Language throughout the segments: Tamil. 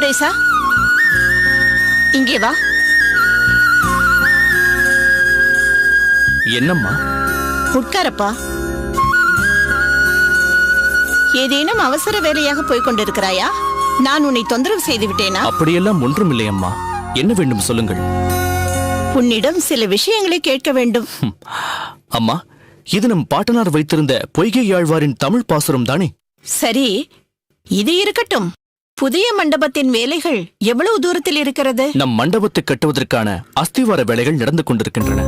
குரேசா, இங்கே வா. என்னம்மா? உட்காரப்பா. ஏதேனும் அவசர வேலையாக போய்க் கொண்டிருக்கிறாயா? நான் உன்னை தொந்தரவு செய்து விட்டேனா? அப்படியெல்லாம் ஒன்றும் இல்லை அம்மா. என்ன வேண்டும் சொல்லுங்கள். உன்னிடம் சில விஷயங்களை கேட்க வேண்டும். அம்மா, இது நம் பாட்டனார் வைத்திருந்த பொய்கை ஆழ்வாரின் தமிழ் பாசுரம் தானே? சரி, இது இருக்கட்டும். புதிய மண்டபத்தின் வேலைகள் எவ்வளவு தூரத்தில் இருக்கிறது? நம் மண்டபத்தை கட்டுவதற்கான அஸ்திவார வேலைகள் நடந்து கொண்டிருக்கின்றன.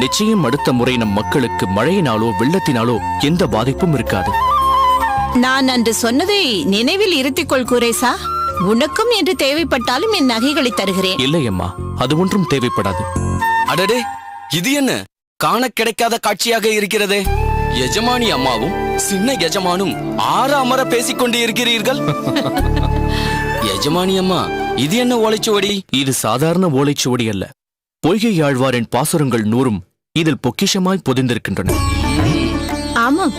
நிச்சயம் அடுத்த முறை நம் மக்களுக்கு மழையினாலோ வெள்ளத்தினாலோ எந்த பாதிப்பும் இருக்காது. நான் அன்று சொன்னதை நினைவில் இருத்திக்கொள் குரேசா. உனக்கும் என்று தேவைப்பட்டாலும் என் நகைகளை தருகிறேன். இல்லை அம்மா, அது ஒன்றும் தேவைப்படாது. அடடே, இது என்ன காண கிடைக்காத காட்சியாக இருக்கிறதே! எஜமானி அம்மாவும் சின்ன எஜமானும் ஆற அமர பேசிக்கொண்டு இருக்கிறீர்கள். எஜமானி அம்மா, இது என்ன ஓலைச்சுவடி? இது சாதாரண ஓலைச்சுவடி அல்ல. பொய்கை ஆழ்வாரின் பாசுரங்கள் 100 இதில் பொக்கிஷமாய் பொதிந்திருக்கின்றன. ஆமாம்,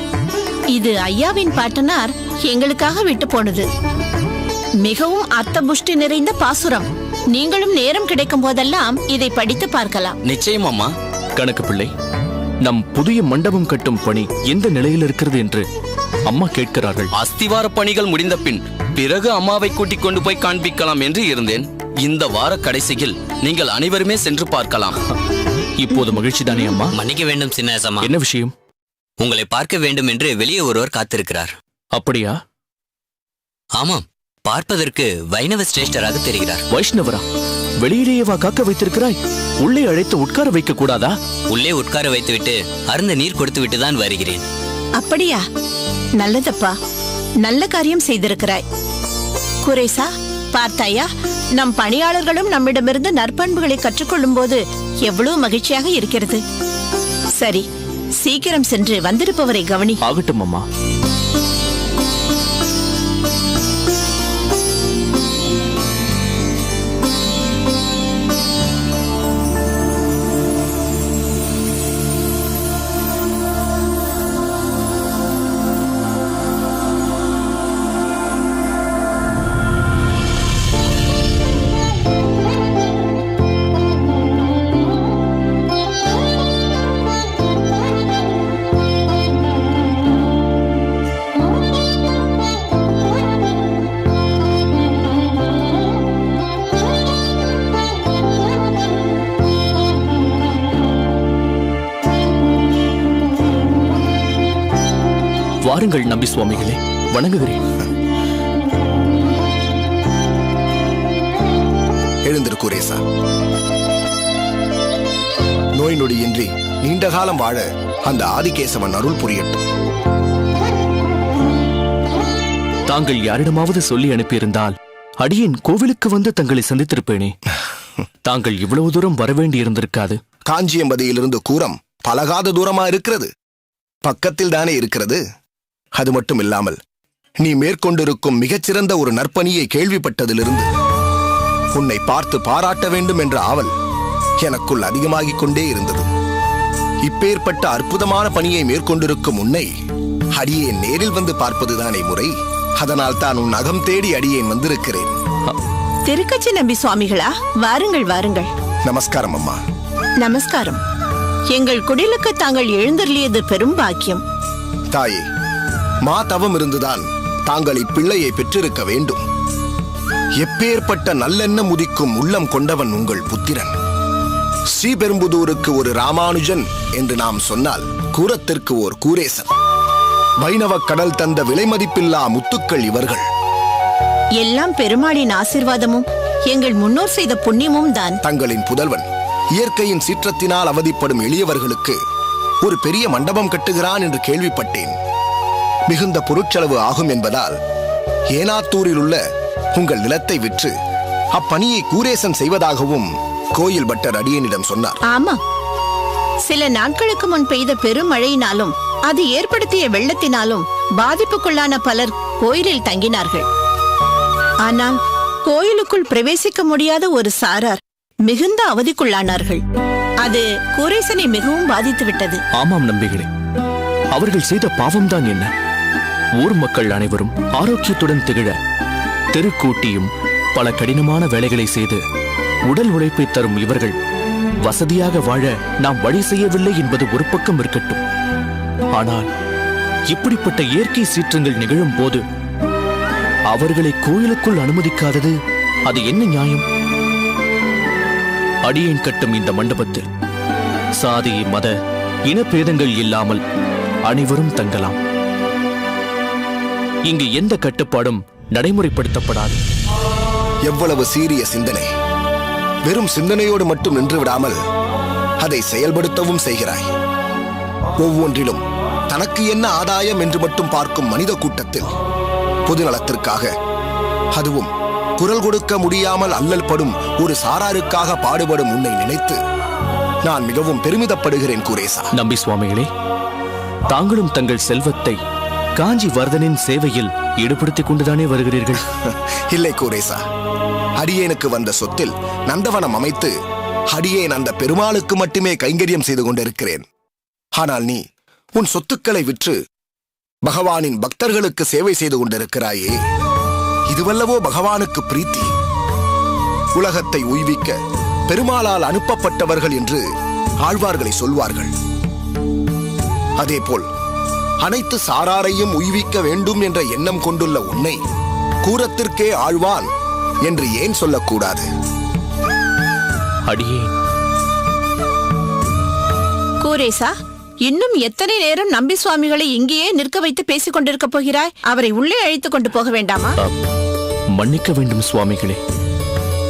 இது ஐயாவின் பாட்டனார் எங்களுக்காக விட்டு போனது. மிகவும் அர்த்தபுஷ்டி நிறைந்த பாசுரம். நீங்களும் நேரம் கிடைக்கும் போதெல்லாம் இதை படித்து பார்க்கலாம். நிச்சயம் அம்மா. கணக்கு பிள்ளை, நம் புதிய மண்டபம் கட்டும் பணி எந்த நிலையில் இருக்கிறது என்று அம்மா கேட்கிறார்கள். அஸ்திவார பணிகள் முடிந்த பின் பிறகு அம்மாவை கூட்டிக் கொண்டு போய் காண்பிக்கலாம் என்று இருந்தேன். இந்த வார கடைசியில் நீங்கள் அனைவருமே சென்று பார்க்கலாம். இப்போது மகிழ்ச்சி தானே அம்மா? மன்னிக்க வேண்டும் சின்னேசம்மா. என்ன விஷயம்? உங்களை பார்க்க வேண்டும் என்று வெளியே ஒருவர் காத்திருக்கிறார். அப்படியா? ஆமாம், பார்ப்பதற்கு வைணவ சிரேஷ்டராக தெரிகிறார். வைஷ்ணவரா? வெளியிலேயேவா காக்க வைத்திருக்கிறாய்? உள்ளே அழைத்து உட்கார வைக்க கூடாதா? உள்ளே உட்கார வைத்துவிட்டு அருந்த நீர் கொடுத்து விட்டு தான் வருகிறேன். அப்படியா? நல்லதப்பா, நல்ல காரியம் செய்திருக்கிறாய். குரேசா, பார்த்தாயா, நம் பணியாளர்களும் நம்மிடமிருந்து நற்பண்புகளை கற்றுக்கொள்ளும் போது எவ்வளவு மகிழ்ச்சியாக இருக்கிறது. சரி, சீக்கிரம் சென்று வந்திருப்பவரை கவனி. ஆகட்டும் அம்மா. வாருங்கள் நம்பி சுவாமிகளே, வணங்குகிறேன். எழுந்திரு குரேசா. நோய் நொடியின்றி நீண்ட காலம் வாழ அந்த ஆதிகேசவன் அருள் புரியட்டும். தாங்கள் யாரிடமாவது சொல்லி அனுப்பியிருந்தால் அடியேன் கோவிலுக்கு வந்து தங்களை சந்தித்திருப்பேனே. தாங்கள் இவ்வளவு தூரம் வரவேண்டி இருந்திருக்காது. காஞ்சியம்பதியிலிருந்து கூரம் பலகாத தூரமா இருக்கிறது. பக்கத்தில் தானே இருக்கிறது. அது மட்டும் இல்லாமல் நீ மேற்கொண்டிருக்கும் மிகச்சிறந்த ஒரு நற்பணியை கேள்விப்பட்டதிலிருந்து உன்னை பார்த்து பாராட்ட வேண்டும் என்ற ஆவல் எனக்குள் அதிகமாகிக் கொண்டே இருந்தது. இப்பேற்பட்ட அற்புதமான பணியை மேற்கொண்டிருக்கும் உன்னை அடியேன் நேரில் வந்து பார்ப்பதுதானே முறை. அதனால் தான் உன் அகம் தேடி அடியேன் வந்திருக்கிறேன். திருக்கச்சி நம்பி சுவாமிகளா, வாருங்கள் வாருங்கள். நமஸ்காரம் அம்மா. நமஸ்காரம். எங்கள் குடிலுக்கு தாங்கள் எழுந்தருளியது பெரும் பாக்கியம். தாயே, மா தவம் இருந்துதான் தாங்கள் இப்பிள்ளையை பெற்றிருக்க வேண்டும். எப்பேற்பட்ட நல்லெண்ணம் உதிக்கும் உள்ளம் கொண்டவன் உங்கள் புத்திரன். ஸ்ரீபெரும்புதூருக்கு ஒரு ராமானுஜன் என்று நாம் சொன்னால் கூரத்திற்கு ஓர் கூரேசன். வைணவ கடல் தந்த விலைமதிப்பில்லா முத்துக்கள் இவர்கள். எல்லாம் பெருமாளின் ஆசீர்வாதமும் எங்கள் முன்னோர் செய்த புண்ணியமும் தான். தங்களின் புதல்வன் இயற்கையின் சீற்றத்தினால் அவதிப்படும் எளியவர்களுக்கு ஒரு பெரிய மண்டபம் கட்டுகிறான் என்று கேள்விப்பட்டேன். மிகுந்த பொருட்செலவு ஆகும் என்பதால் ஏனாத்தூரில் உள்ள உங்கள் நிலத்தை விற்று அப்பணியை கூரேசன் செய்வதாகவும் கோயில் பட்டர் அடியனிடம் சொன்னார். ஆமா, சில நாட்களுக்கு முன் பெய்த பெருமழையினாலும் அது ஏற்படுத்திய வெள்ளத்தினாலும் பாதிப்புக்குள்ளான பலர் கோயிலில் தங்கினார்கள். ஆனால் கோயிலுக்குள் பிரவேசிக்க முடியாத ஒரு சாரார் மிகுந்த அவதிக்குள்ளானார்கள். அது கூரேசனை மிகவும் பாதித்து விட்டது. ஆமாம் நம்பிகளே, அவர்கள் செய்த பாவம்தான் என்ன? ஊர் மக்கள் அனைவரும் ஆரோக்கியத்துடன் திகழ தெருக்கூட்டியும் பல கடினமான வேலைகளை செய்து உடல் உழைப்பை தரும் இவர்கள் வசதியாக வாழ நாம் வழி செய்யவில்லை என்பது ஒரு பக்கம் இருக்கட்டும். ஆனால் இப்படிப்பட்ட இயற்கை சீற்றங்கள் நிகழும் போது அவர்களை கோயிலுக்குள் அனுமதிக்காதது அது என்ன நியாயம்? அடியேன் கட்டும் இந்த மண்டபத்தில் சாதி, மத, இனப்பேதங்கள் இல்லாமல் அனைவரும் தங்கலாம். இங்கு எந்த கட்டுப்பாடும் நடைமுறைப்படுத்தப்படாது. எவ்வளவு சீரிய சிந்தனை! வெறும் சிந்தனையோடு மட்டும் நின்று விடாமல் அதை செயல்படுத்தவும் செய்கிறாய். ஒவ்வொன்றிலும் தனக்கு என்ன ஆதாயம் என்று மட்டும் பார்க்கும் மனித கூட்டத்தில் பொதுநலத்திற்காக, அதுவும் குரல் கொடுக்க முடியாமல் அல்லல் படும் ஒரு சாராருக்காக பாடுபடும் உன்னை நினைத்து நான் மிகவும் பெருமிதப்படுகிறேன் குரேசா. நம்பி சுவாமிகளே, தாங்களும் தங்கள் செல்வத்தை காஞ்சி வர்தனின் சேவையில் ஈடுபடுத்திக் கொண்டுதானே வருகிறீர்கள்? இல்லை குரேசா, அடியேனுக்கு வந்த சொத்தில் நந்தவனம் அமைத்து அடியேன் அந்த பெருமாளுக்கு மட்டுமே கைங்கரியம் செய்து கொண்டிருக்கிறேன். ஆனால் நீ உன் சொத்துக்களை விற்று பகவானின் பக்தர்களுக்கு சேவை செய்து கொண்டிருக்கிறாயே, இதுவல்லவோ பகவானுக்கு பிரீத்தி. உலகத்தை உய்விக்க பெருமாளால் அனுப்பப்பட்டவர்கள் என்று ஆழ்வார்களை சொல்வார்கள். அதேபோல் அனைத்து சாராரையும் உய்விக்க வேண்டும் என்ற எண்ணம் கொண்டுள்ள உன்னை கூரத்திற்கே ஆழ்வான் என்று ஏன் சொல்லக்கூடாது? அடியேன். கூரேசா, இன்னும் எத்தனை நேரம் நம்பி சுவாமிகளை இங்கேயே நிற்க வைத்து பேசிக் கொண்டிருக்க போகிறாய்? அவரை உள்ளே அழைத்துக் கொண்டு போக வேண்டாமா? மன்னிக்க வேண்டும் சுவாமிகளே,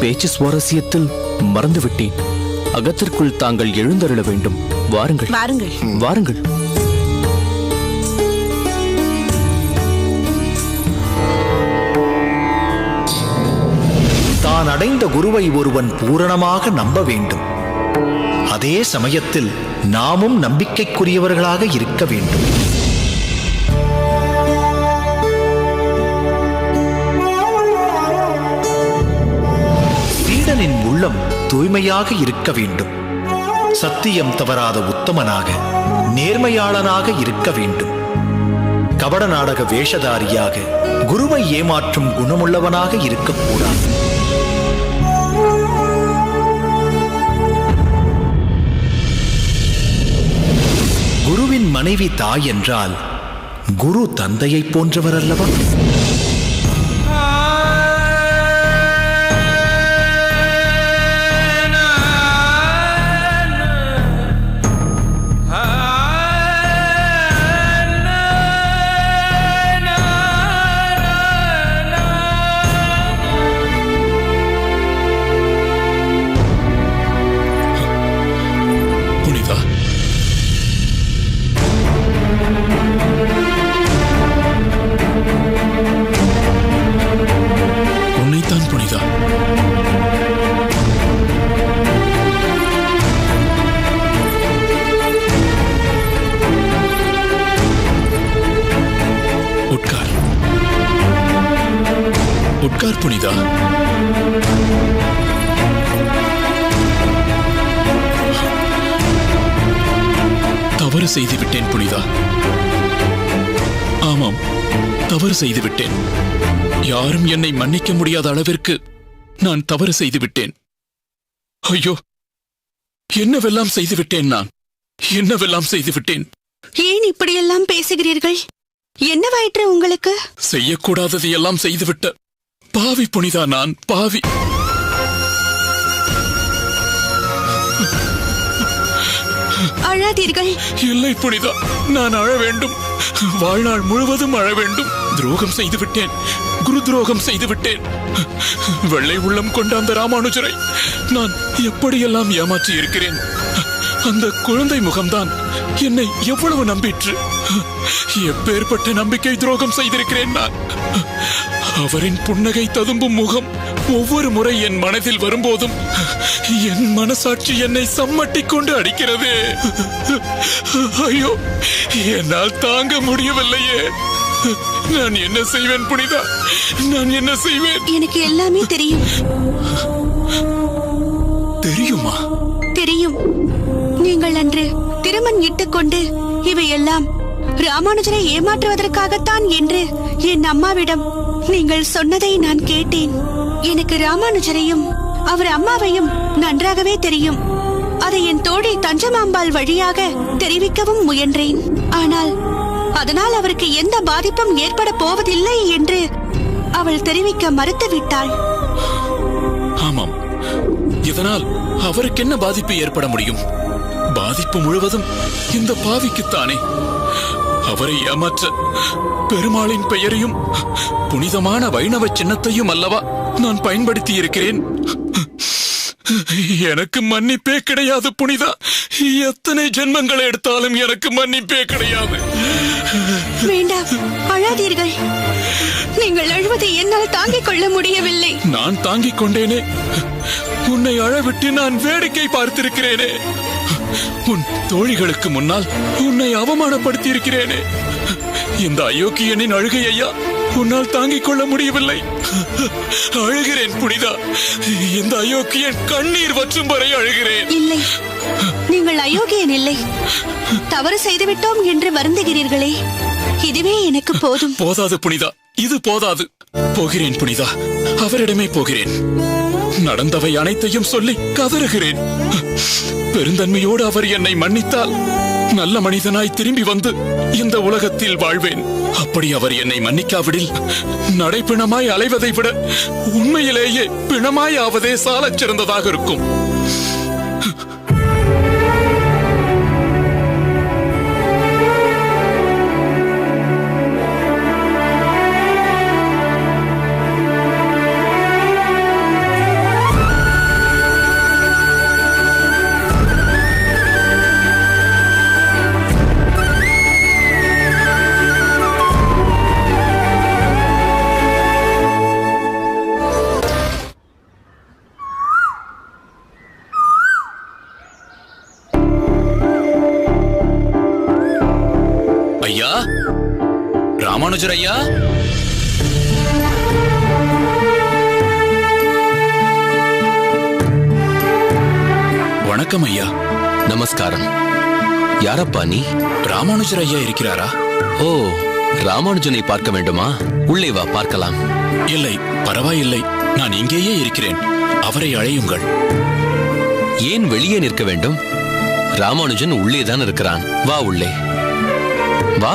பேச்சு சுவாரஸ்யத்தில் மறந்துவிட்டேன். அகத்திற்குள் தாங்கள் எழுந்தருள வேண்டும். வாருங்கள் வாருங்கள் வாருங்கள். தான் அடைந்த குருவை ஒருவன் பூரணமாக நம்ப வேண்டும். அதே சமயத்தில் நாமும் நம்பிக்கைக்குரியவர்களாக இருக்க வேண்டும். சீடனின் உள்ளம் தூய்மையாக இருக்க வேண்டும். சத்தியம் தவறாத உத்தமனாக, நேர்மையாளனாக இருக்க வேண்டும். கபட நாடக வேஷதாரியாக, குருவை ஏமாற்றும் குணமுள்ளவனாக இருக்கக்கூடாது. குருவின் மனைவி தாய் என்றால் குரு தந்தையை போன்றவர் அல்லவா? உட்கார் புனிதா. தவறு செய்துவிட்டேன் புனிதா. ஆமாம், தவறு செய்துவிட்டேன். யாரும் என்னை மன்னிக்க முடியாத அளவிற்கு நான் தவறு செய்துவிட்டேன். ஐயோ, என்னவெல்லாம் செய்துவிட்டேன் நான், என்னவெல்லாம் செய்துவிட்டேன். ஏன் இப்படியெல்லாம் பேசுகிறீர்கள்? என்னவாயிற்று உங்களுக்கு? செய்யக்கூடாதது எல்லாம் செய்துவிட்ட பாவி புனிதா, நான் பாவி. அழாதீர்கள். இல்லை புனிதா, நான் அழ வேண்டும். வாழ்நாள் முழுவதும் அழ வேண்டும். துரோகம் செய்துவிட்டேன், குரு துரோகம் செய்துவிட்டேன். வெள்ளை உள்ளம் கொண்ட அந்த ராமானுஜரை நான் எப்படியெல்லாம் ஏமாற்றி இருக்கிறேன். அந்த குழந்தை முகம்தான் என்னை எவ்வளவு நம்பிற்று. எப்பேற்பட்ட நம்பிக்கை துரோகம் செய்திருக்கிறேன் நான். அவரின் புன்னகை ததும்பும் முகம் ஒவ்வொரு முறை என் மனதில் வரும்போதும் என் மனசாட்சி என்னை சம்மட்டிக் கொண்டு அடிக்கிறது. ஐயோ, என்னால் தாங்க முடியவில்லையே. நான் என்ன செய்வேன் புனிதா, நான் என்ன செய்வேன்? எனக்கு எல்லாமே தெரியும். தெரியுமா? தெரியும். நீங்கள் அன்று திருமண் இட்டுக்கொண்டு இவையெல்லாம் ராமானுஜரை ஏமாற்றுவதற்காகத்தான் என்று என் அம்மாவிடம் நீங்கள் சொன்னதை நான் கேட்டேன். எனக்கு ராமானுஜரையும் அவர் அம்மாவையும் நன்றாகவே தெரியும். அதை என் தோழி தஞ்சமாம்பாள் வழியாக தெரிவிக்கவும் முயன்றேன். ஆனால் அதனால் அவருக்கு எந்த பாதிப்பும் ஏற்பட போவதில்லை என்று அவள் தெரிவிக்க மறுத்துவிட்டாள். ஆமாம், இதனால் அவருக்கு என்ன பாதிப்பு ஏற்பட முடியும்? பாதிப்பு முழுவதும் இந்த பாவிக்குத்தானே. அவரை ஏமாற்ற பெருமாளின் பெயரையும் புனிதமான வைணவ சின்னத்தையும் அல்லவா நான் பயன்படுத்தி இருக்கிறேன். எனக்கு மன்னிப்பே கிடையாது புனிதா. எத்தனை ஜென்மங்களை எடுத்தாலும் எனக்கு மன்னிப்பே கிடையாது. வேண்டாம், அழாதீர்கள். நீங்கள் அழுவதை என்னால் தாங்கிக் கொள்ள முடியவில்லை. நான் தாங்கிக் கொண்டேனே. உன்னை அழவிட்டு நான் வேடிக்கை பார்த்திருக்கிறேனே. உன் தோழிகளுக்கு முன்னால் உன்னை அவமானப்படுத்தி இருக்கிறேனே. இந்த அயோக்கியனின் அழுகையா உன்னால் தாங்கிக் கொள்ள முடியவில்லை. அழுகிறேன் புனிதா. இந்த அயோக்கியன் கண்ணீர் வற்றும் வரை அழுகிறேன். இல்லை, நீங்கள் அயோக்கியன் இல்லை. தவறு செய்துவிட்டோம் என்று வருந்துகிறீர்களே, இதுவே எனக்கு போதும். போதாது புனிதா, இது போதாது. போகிறேன் புனிதா, அவரிடமே போகிறேன். நடந்தவை அனைத்தையும் சொல்லி கதறுகிறேன். பெருந்தன்மையோடு அவர் என்னை மன்னித்தால் நல்ல மனிதனாய் திரும்பி வந்து இந்த உலகத்தில் வாழ்வேன். அப்படி அவர் என்னை மன்னிக்காவிடில் நடைப்பிணமாய் அலைவதை விட உண்மையிலேயே பிணமாய் ஆவதே சாலச் சிறந்ததாக இருக்கும். ஐயா, ராமானுஜர் ஐயா, வணக்கம் ஐயா. நமஸ்காரம். யாரப்பா நீ? ராமானுஜர் ஐயா இருக்கிறாரா? ஓ, ராமானுஜனை பார்க்க வேண்டுமா? உள்ளே வா, பார்க்கலாம். இல்லை, பரவாயில்லை, நான் இங்கேயே இருக்கிறேன். அவரை அழையுங்கள். ஏன் வெளியே நிற்க வேண்டும்? ராமானுஜன் உள்ளேதான் இருக்கிறான். வா, உள்ளே வா.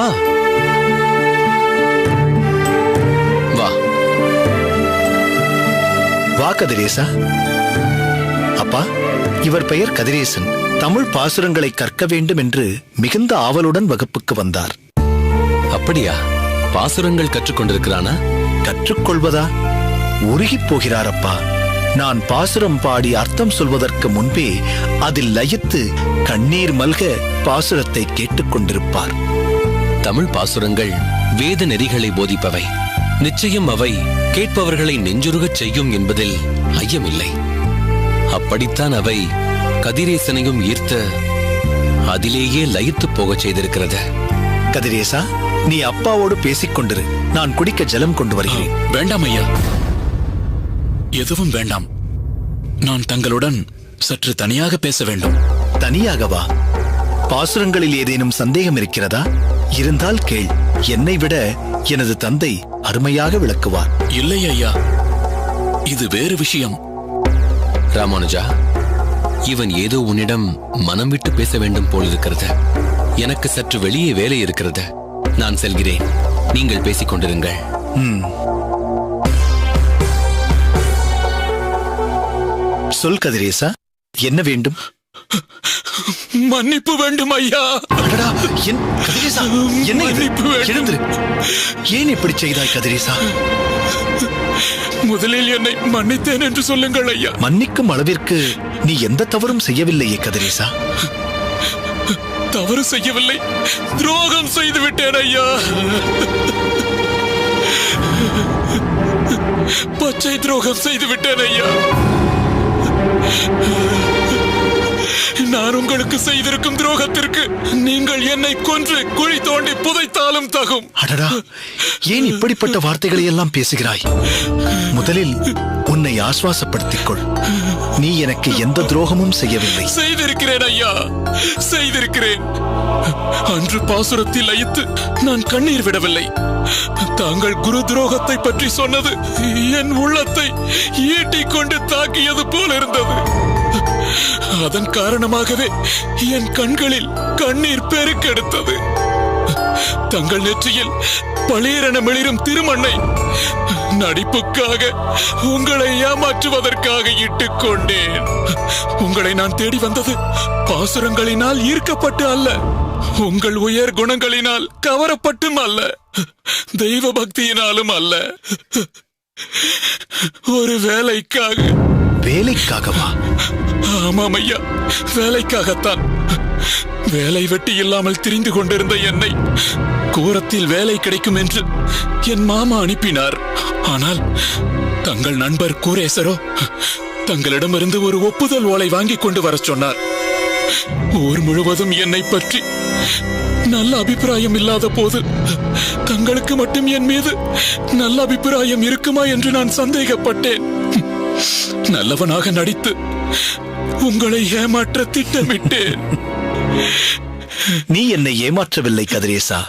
வா வா கதிரேசா. அப்பா, இவர் பெயர் கதிரேசன். தமிழ் பாசுரங்களை கற்க வேண்டும் என்று மிகுந்த ஆவலுடன் வகுப்புக்கு வந்தார். அப்படியா? பாசுரங்கள் கற்றுக்கொண்டிருக்கிறானா? கற்றுக்கொள்வதா? உருகிப் போகிறாரப்பா. நான் பாசுரம் பாடி அர்த்தம் சொல்வதற்கு முன்பே அதில் லயித்து கண்ணீர் மல்க பாசுரத்தை கேட்டுக்கொண்டிருப்பார். தமிழ் பாசுரங்கள் வேத நெறிகளை போதிப்பவை. நிச்சயம் அவை கேட்பவர்களை நெஞ்சுருகச் செய்யும் என்பதில் ஐயமில்லை. அப்படித்தான் அவை கதிரேசனையும் ஈர்த்த அதிலேயே லயித்து போகச் செய்திருக்கிறது. கதிரேசா, நீ அப்பாவோடு பேசிக் கொண்டிரு. நான் குடிக்க ஜலம் கொண்டு வருகிறேன். வேண்டாம் ஐயா, எதுவும் வேண்டாம். நான் தங்களுடன் சற்று தனியாக பேச வேண்டும். தனியாகவா? பாசுரங்களில் ஏதேனும் சந்தேகம் இருக்கிறதா? இருந்தால் கேள். என்னை விட எனது தந்தை அருமையாக விளக்குவார். இல்லை ஐயா, இது வேறு விஷயம். ராமானுஜா, இவன் ஏதோ உன்னிடம் மனம் விட்டு பேச வேண்டும் போலிருக்கிறது. எனக்கு சற்று வெளியே வேலை இருக்கிறது. நான் செல்கிறேன். நீங்கள் பேசிக் கொண்டிருங்கள். சொல் கதிரேசா, என்ன வேண்டும்? மன்னிப்பு வேண்டும் ஐயா. அடடா, கதிரேசா, என்ன எழுந்திரு. ஏன் இப்படி செய்தாய் கதிரேசா? முதலில் என்னை மன்னித்தேன் என்று சொல்லுங்கள் ஐயா. மன்னிக்கும் அளவிற்கு நீ எந்த தவறும் செய்யவில்லையே கதிரேசா. தவறு செய்யவில்லை, துரோகம் செய்து விட்டேன் ஐயா. பச்சை துரோகம் செய்து விட்டேன் ஐயா. நான் உங்களுக்கு செய்திருக்கும் துரோகத்திற்கு நீங்கள் என்னை கொன்று குழி தோண்டி புதைத்தாலும் தகும். அடடா, ஏன் இப்படிப்பட்ட வார்த்தைகளை எல்லாம் பேசுகிறாய்? முதலில் உன்னை ஆசுவாசப்படுத்திக் கொள். நீ எனக்கு எந்த துரோகமும் செய்யவில்லை. செய்திருக்கிறேன் ஐயா, செய்திருக்கிறேன். அன்று பாசுரத்தில் லயித்து நான் கண்ணீர் விடவில்லை. தாங்கள் குரு துரோகத்தை பற்றி சொன்னது என் உள்ளத்தை ஈட்டிக் கொண்டு தாக்கியது போல இருந்தது. அதன் காரணமாகவே என் கண்களில் கண்ணீர் பெருக்கெடுத்தது. தங்கள் நெற்றியில் பளீரென மிளிரும் திருமண்ணை நடிப்புக்காக, உங்களை ஏமாற்றுவதற்காக இட்டுக் கொண்டேன். உங்களை நான் தேடி வந்தது பாசுரங்களினால் ஈர்க்கப்பட்டு அல்ல, உங்கள் உயர் குணங்களினால் கவரப்பட்டும் அல்ல, தெய்வ பக்தியினாலும் அல்ல. ஒரு வேலைக்காக. வேலைக்காகவா? ஆமாம் ஐயா, வேலைக்காகத்தான். வேலை வெட்டி இல்லாமல் திரிந்து கொண்டிருந்த என்னை கூரத்தில் வேலை கிடைக்கும் என்று என் மாமா அனுப்பினார். ஆனால் தங்கள் நண்பர் கூரேசரோ தங்களிடமிருந்து ஒரு ஒப்புதல் ஓலை வாங்கி கொண்டு வர சொன்னார். ஊர் முழுவதும் என்னை பற்றி நல்ல அபிப்பிராயம் இல்லாத போது தங்களுக்கு மட்டும் என் மீது நல்ல அபிப்பிராயம் இருக்குமா என்று நான் சந்தேகப்பட்டேன். நல்லவனாக நடித்து உங்களை ஏமாற்ற திட்டமிட்டேன். நீ என்னை ஏமாற்றவில்லை கதிரேசா.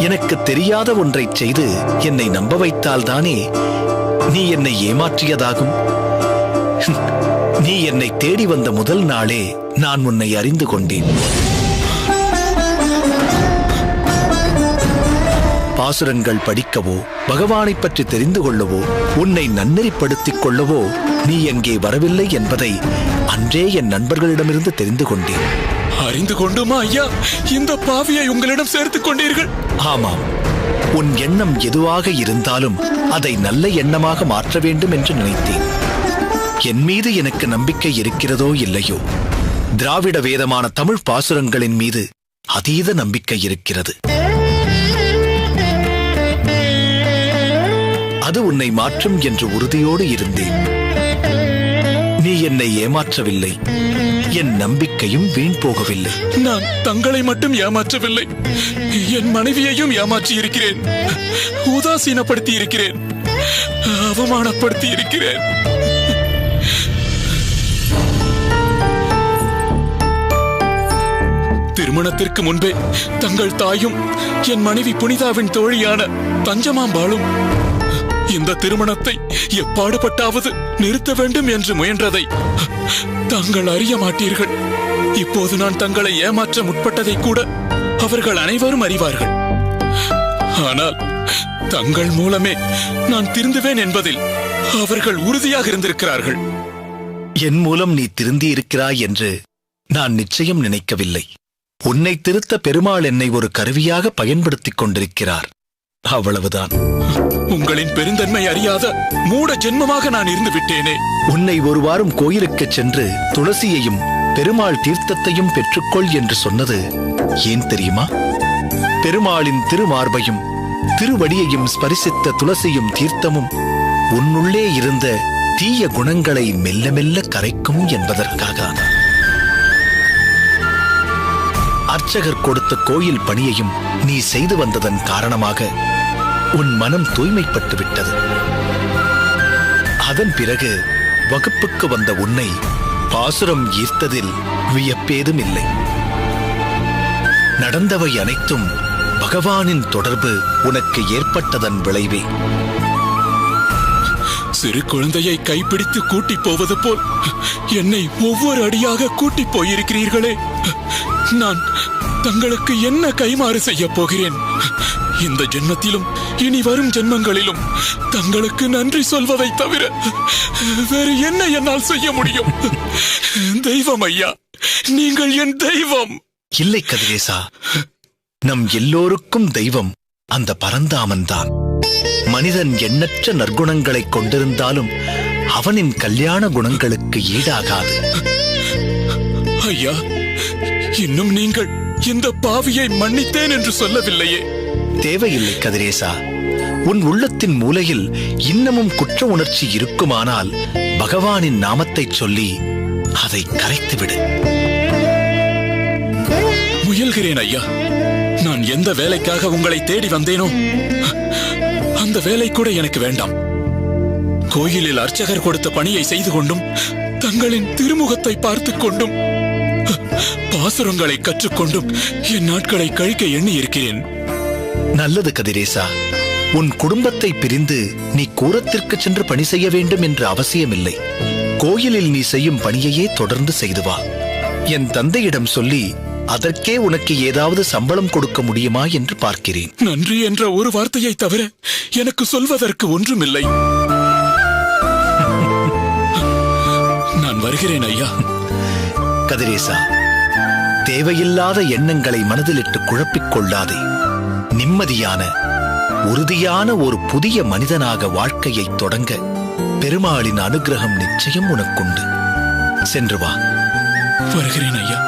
எனக்கு தெரியாத ஒன்றை செய்து என்னை நம்ப வைத்தால்தானே நீ என்னை ஏமாற்றியதாகும். நீ என்னை தேடி வந்த முதல் நாளே நான் உன்னை அறிந்து கொண்டேன். பாசுரங்கள் படிக்கவோ, பகவானை பற்றி தெரிந்து கொள்ளவோ, உன்னை நன்னெறிப்படுத்திக் கொள்ளவோ நீ எங்கே வரவில்லை என்பதை அன்றே என் நண்பர்களிடமிருந்து தெரிந்து கொண்டேன். அறிந்து கொண்டுமா ஐயா இந்த பாவியை உங்களிடம் சேர்த்துக் கொண்டீர்கள்? ஆமாம், உன் எண்ணம் எதுவாக இருந்தாலும் அதை நல்ல எண்ணமாக மாற்ற வேண்டும் என்று நினைத்தேன். என் மீது எனக்கு நம்பிக்கை இருக்கிறதோ இல்லையோ, திராவிட வேதமான தமிழ் பாசுரங்களின் மீது அதீத நம்பிக்கை இருக்கிறது. அது உன்னை மாற்றும் என்று உறுதியோடு இருந்தேன். நீ என்னை ஏமாற்றவில்லை, என் நம்பிக்கையும் வீண் போகவில்லை. நான் தங்களை மட்டும் ஏமாற்றவில்லை, என் மனைவியையும் ஏமாற்றி இருக்கிறேன், உதாசீனப்படுத்தி இருக்கிறேன், அவமானப்படுத்தி இருக்கிறேன். திருமணத்திற்கு முன்பே தங்கள் தாயும் என் மனைவி புனிதாவின் தோழியான தஞ்சமாம்பாளும் இந்த திருமணத்தை எப்பாடுபட்டாவது நிறுத்த வேண்டும் என்று முயன்றதை தாங்கள் அறிய மாட்டீர்கள். இப்போது நான் தங்களை ஏமாற்ற முற்பட்டதை கூட அவர்கள் அனைவரும் அறிவார்கள். ஆனால் தங்கள் மூலமே நான் திருந்துவேன் என்பதில் அவர்கள் உறுதியாக இருந்திருக்கிறார்கள். என் மூலம் நீ திருந்தி இருக்கிறாய் என்று நான் நிச்சயம் நினைக்கவில்லை. உன்னை திருத்த பெருமாள் என்னை ஒரு கருவியாக பயன்படுத்திக் கொண்டிருக்கிறார், அவ்வளவுதான். உங்களின் பெருந்தன்மை அறியாத மூட ஜென்மமாக நான் இருந்து விட்டேனே. உன்னை ஒரு வாரம் கோயிலுக்கு சென்று துளசியையும் பெருமாள் தீர்த்தத்தையும் பெற்றுக்கொள் என்று சொன்னது ஏன் தெரியுமா? பெருமாளின் திருமார்பையும் திருவடியையும் ஸ்பரிசித்த துளசியும் தீர்த்தமும் உன்னுள்ளே இருந்த தீய குணங்களை மெல்ல மெல்ல கரைக்கும் என்பதற்காக. அர்ச்சகர் கொடுத்த கோயில் பணியையும் நீ செய்து வந்ததன் காரணமாக உன் மனம் தூய்மைப்பட்டு விட்டது. அதன் பிறகு வகுப்புக்கு வந்த உன்னை பாசுரம் ஈர்த்ததில் வியப்பேதும் இல்லை. நடந்தவை அனைத்தும் பகவானின் தொடர்பு உனக்கு ஏற்பட்டதன் விளைவே. சிறு குழந்தையை கைப்பிடித்து கூட்டி போவது போல் என்னை ஒவ்வொரு அடியாக கூட்டி போயிருக்கிறீர்களே. நான் தங்களுக்கு என்ன கைமாறு செய்ய போகிறேன்? இந்த ஜென்மத்திலும் இனி வரும் ஜென்மங்களிலும் தங்களுக்கு நன்றி சொல்வதை தவிர வேறு என்ன என்னால் செய்ய முடியும்? தெய்வம் ஐயா, நீங்கள் என் தெய்வம். இல்லை கதிரேசா, நம் எல்லோருக்கும் தெய்வம் அந்த பரந்தாமன் தான். மனிதன் எண்ணற்ற நற்குணங்களை கொண்டிருந்தாலும் அவனின் கல்யாண குணங்களுக்கு ஈடாகாது. ஐயா, இன்னும் நீங்கள் இந்த பாவியை மன்னித்தேன் என்று சொல்லவில்லையே. தேவையில்லை கதிரேசா. உன் உள்ளத்தின் மூலையில் இன்னமும் குற்ற உணர்ச்சி இருக்குமானால் பகவானின் நாமத்தை சொல்லி அதை கரைத்து விடு. முயல்கிறேன் ஐயா. நான் எந்த வேலைக்காக உங்களை தேடி வந்தேனோ அந்த வேலை கூட எனக்கு வேண்டாம். கோயிலில் அர்ச்சகர் கொடுத்த பணியை செய்து கொண்டும் தங்களின் திருமுகத்தை பார்த்துக் கொண்டும் பாசுரங்களை கற்றுக்கொண்டும் என் நாட்களை கழிக்க எண்ணி இருக்கிறேன். நல்லது கதிரேசா. உன் குடும்பத்தை பிரிந்து நீ கூரத்திற்கு சென்று பணி செய்ய வேண்டும் என்ற அவசியமில்லை. கோயிலில் நீ செய்யும் பணியையே தொடர்ந்து செய்து வா. என் தந்தையிடம் சொல்லி அதற்கே உனக்கு ஏதாவது சம்பளம் கொடுக்க முடியுமா என்று பார்க்கிறேன். நன்றி என்ற ஒரு வார்த்தையை தவிர எனக்கு சொல்வதற்கு ஒன்றுமில்லை. நான் வருகிறேன் ஐயா. கதிரேசா, தேவையில்லாத எண்ணங்களை மனதிலிட்டு குழப்பிக் கொள்ளாதே. நிம்மதியான உறுதியான ஒரு புதிய மனிதனாக வாழ்க்கையை தொடங்க பெருமாளின் அனுகிரகம் நிச்சயம் உனக்குண்டு. சென்று வா. வருகிறேன் ஐயா.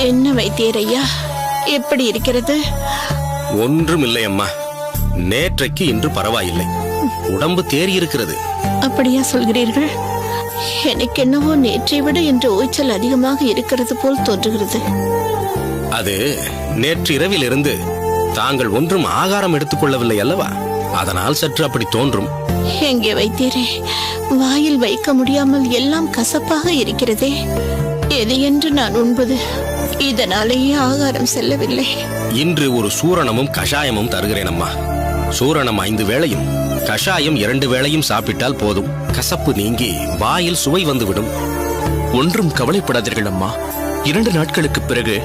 என்ன வைத்தியர் ஐயா, எப்படி இருக்கிறது? ஒன்றுமில்லை அம்மா. நேற்றைக்கு இன்று பரவாயில்லை. உடம்பு தேறி இருக்கிறது. அப்படியா சொல்கிறீர்கள்? எனக்கு என்னவோ நேற்றை விட இன்று ஓய்ச்சல் அதிகமாக இருக்கிறது போல் தோன்றுகிறது. அது நேற்று இரவிலிருந்து தாங்கள் ஒன்றும் ஆகாரம் எடுத்துக்கொள்ளவில்லை அல்லவா? அதனால் சற்று அப்படி தோன்றும். எங்கே வைத்தியரே, வாயில் வைக்க முடியாமல் எல்லாம் கசப்பாக இருக்கிறதே. எது என்று நான் உண்பது? இதனாலேயே ஆகாரம் செல்லவில்லை. இன்று ஒரு சூரணமும் கஷாயமும் தருகிறேன் அம்மா. சூரணம் 5 வேளையும் கஷாயம் 2 வேளையும் சாப்பிட்டால் போதும். கசப்பு நீங்கி வாயில் சுவை வந்துவிடும். ஒன்றும் கவலைப்படாதீர்கள் அம்மா. 2 நாட்களுக்கு பிறகு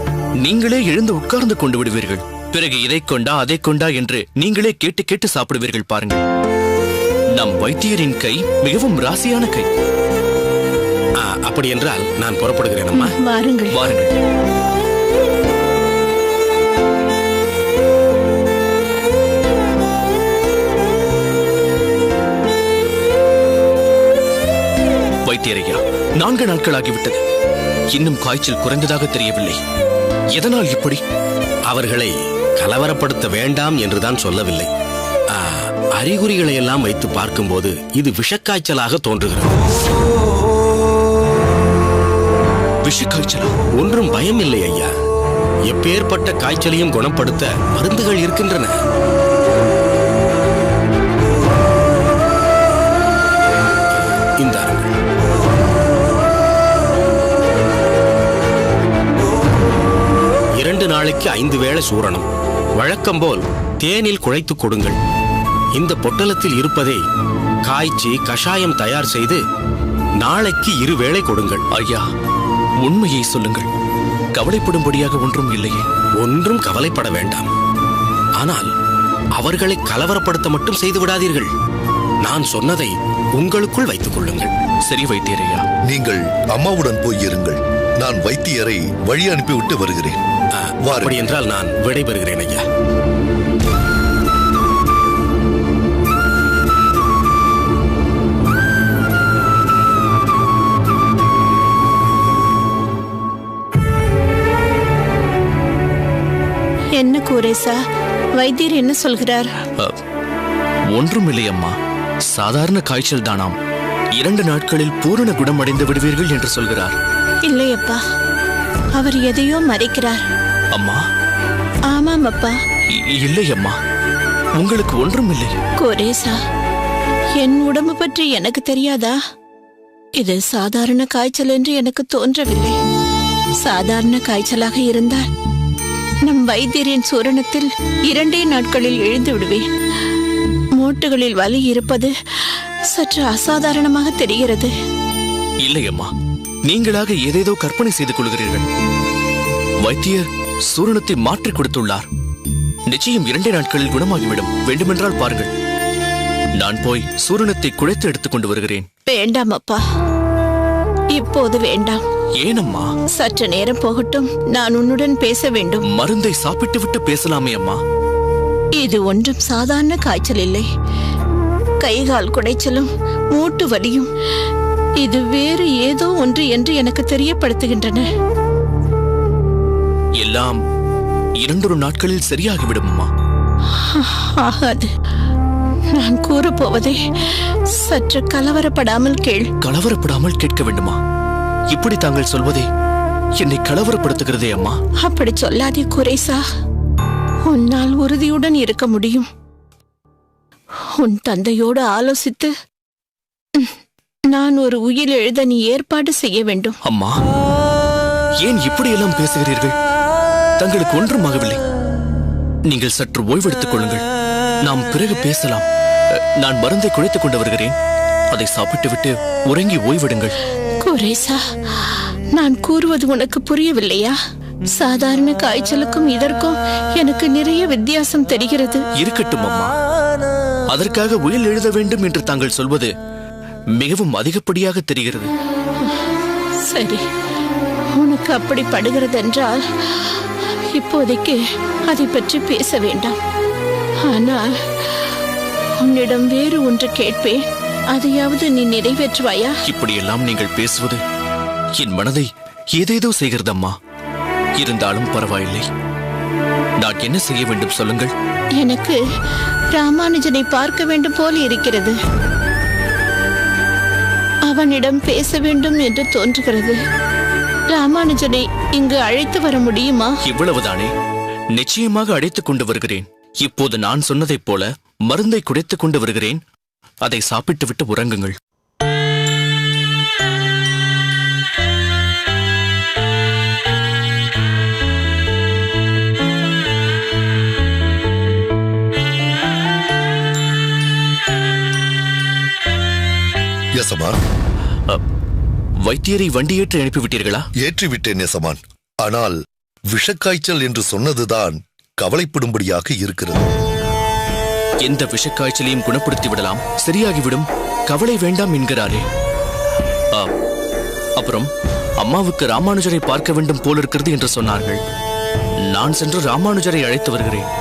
நீங்களே எழுந்து உட்கார்ந்து கொண்டு விடுவீர்கள். பிறகு இதை கொண்டா அதை கொண்டா என்று நீங்களே கேட்டு கேட்டு சாப்பிடுவீர்கள். பாருங்கள், நம் வைத்தியரின் கை மிகவும் ராசியான கை. அப்படி என்றால் நான் புறப்படுகிறேன் அம்மா. வாருங்கள் வாருங்கள். வைத்தியரையா, 4 நாட்களாகிவிட்டது. இன்னும் காய்ச்சல் குறைந்ததாக தெரியவில்லை. எதனால் இப்படி? அவர்களை கலவரப்படுத்த வேண்டாம் என்றுதான் சொல்லவில்லை. அறிகுறிகளை எல்லாம் வைத்து பார்க்கும்போது இது விஷக்காய்ச்சலாக தோன்றுகிறது. விஷக்காய்ச்சலா? ஒன்றும் பயம் இல்லை ஐயா. எப்பேற்பட்ட காய்ச்சலையும் குணப்படுத்த மருந்துகள் இருக்கின்றன. இந்தாருங்கள். இரண்டு நாளைக்கு 5 வேளை சூரணம். வழக்கம் போல் தேனில் குழைத்து கொடுங்கள். இந்த பொட்டலத்தில் இருப்பதை காய்ச்சி கஷாயம் தயார் செய்து நாளைக்கு 2 வேளை கொடுங்கள். ஐயா, உண்மையை சொல்லுங்கள். கவலைப்படும்படியாக ஒன்றும் இல்லையே. ஒன்றும் கவலைப்பட வேண்டாம். ஆனால் அவர்களை கலவரப்படுத்த மட்டும் செய்து விடாதீர்கள். நான் சொன்னதை உங்களுக்குள் வைத்துக் கொள்ளுங்கள். சரி வைத்தியரையா. நீங்கள் அம்மாவுடன் போய் இருங்கள். நான் வைத்தியரை வழி அனுப்பிவிட்டு வருகிறேன். அப்படி என்றால் நான் விடைபெறுகிறேன் ஐயா. என்ன கூரேசா, வைத்தியர் என்ன சொல்கிறார்? ஒன்றும் இல்லை அம்மா. சாதாரண காய்ச்சல் தானாம். 2 நாட்களில் பூரண குணமடைந்து விடுவீர்கள் என்று சொல்கிறார். இல்லையப்பா, அவர் எதையோ மறைக்கிறார். அம்மா. ஆமாம் அப்பா. இல்லை அம்மா, உங்களுக்கு ஒன்றும் இல்லை. கூரேசா, என் உடம்பு பற்றி எனக்கு தெரியாதா? இது சாதாரண காய்ச்சல் என்று எனக்கு தோன்றவில்லை. சாதாரண காய்ச்சலாக இருந்தால் நம் வைத்தியரின் சூரணத்தில் 2 நாட்களில் எழுந்து விடுவேன். மூட்டுகளில் வலி இருப்பது சற்று அசாதாரணமாக தெரிகிறது. இல்லை அம்மா, நீங்களாக ஏதேதோ கற்பனை செய்து கொள்கிறீர்கள். வைத்தியர் சூரணத்தை மாற்றி கொடுத்துள்ளார். நிச்சயம் 2 நாட்களில் குணமாகிவிடும். வேண்டுமென்றால் பாருங்கள். நான் போய் சூரணத்தை குழைத்து எடுத்துக் கொண்டு வருகிறேன். வேண்டாம் அப்பா, இப்போது வேண்டாம். ஏனம்மா? சற்று நேரம் போகட்டும், நான் உன்னுடன் பேச வேண்டும். மருந்தை சாப்பிட்டு விட்டு பேசலாமே அம்மா. இது ஒன்றும் சாதாரண காய்ச்சல் இல்லை. கைகால் குடைச்சலும் மூட்டு வலியும் இது வேறு ஏதோ ஒன்று என்று எனக்கு தெரியப்படுத்துகின்றன. எல்லாம் 2 நாட்களில் சரியாகிவிடும் அம்மா. ஆகாது. நான் கூறப்போவதை சற்று கலவரப்படாமல் கேள். கலவரப்படாமல் கேட்க வேண்டுமா? இப்படி தாங்கள் சொல்வதே என்னை கலவரப்படுத்துகிறதே அம்மா. அப்படி சொல்லாதே குறைசா. உன்னால் உறுதியுடன் இருக்க முடியும். உன் தந்தையோடு ஆலோசித்து நான் ஒரு உயில் எழுத நீ ஏற்பாடு செய்ய வேண்டும். அம்மா, ஏன் இப்படியெல்லாம் பேசுகிறீர்கள்? தங்களுக்கு ஒன்றும் ஆகவில்லை. நீங்கள் சற்று ஓய்வெடுத்துக் கொள்ளுங்கள். நாம் பிறகு பேசலாம். நான் மருந்தை குழைத்துக் கொண்டு வருகிறேன். அதை சாப்பிட்டு விட்டு உறங்கி ஓய்வெடுங்கள். குறைசா, நான் கூறுவது உனக்கு புரியவில்லையா? சாதாரண காய்ச்சலுக்கும் இதற்கும் எனக்கு நிறைய வித்தியாசம் தெரிகிறது. இருக்கட்டும் அம்மா. அதற்காக உயில் எழுத வேண்டும் என்று தாங்கள் சொல்வது மிகவும் அதிகப்படியாக தெரிகிறது. சரி, உனக்கு அப்படி படுகிறது என்றால் இப்போதைக்கு அதை பற்றி பேச வேண்டாம். ஆனால் உன்னிடம் வேறு ஒன்று கேட்பேன். அதையாவது நீ நிறைவேற்றுவாயா? இப்படியெல்லாம் நீங்கள் பேசுவது என் மனதை ஏதேதோ செய்கிறது அம்மா. இருந்தாலும் பரவாயில்லை. நான் என்ன செய்ய வேண்டும் சொல்லுங்கள். எனக்கு ராமானுஜனை பார்க்க வேண்டும் போல இருக்கிறது. அவனிடம் பேச வேண்டும் என்று தோன்றுகிறது. ராமானுஜனை இங்கு அழைத்து வர முடியுமா? இவ்வளவுதானே? நிச்சயமாக அழைத்துக் கொண்டு வருகிறேன். இப்போது நான் சொன்னதைப் போல மருந்தை குடைத்துக் கொண்டு வருகிறேன். அதை சாப்பிட்டு விட்டு உறங்குங்கள். யசமான், வைத்தியரை வண்டியேற்றி அனுப்பிவிட்டீர்களா? ஏற்றிவிட்டேன் யசமான். ஆனால் விஷக்காய்ச்சல் என்று சொன்னதுதான் கவலைப்படும்படியாக இருக்கிறது. எந்த விஷக்காய்ச்சலையும் குணப்படுத்தி விடலாம், சரியாகிவிடும், கவலை வேண்டாம் என்கிறாரே. அப்புறம் அம்மாவுக்கு ராமானுஜரை பார்க்க வேண்டும் போல இருக்கிறது என்று சொன்னார்கள். நான் சென்று ராமானுஜரை அழைத்து வருகிறேன்.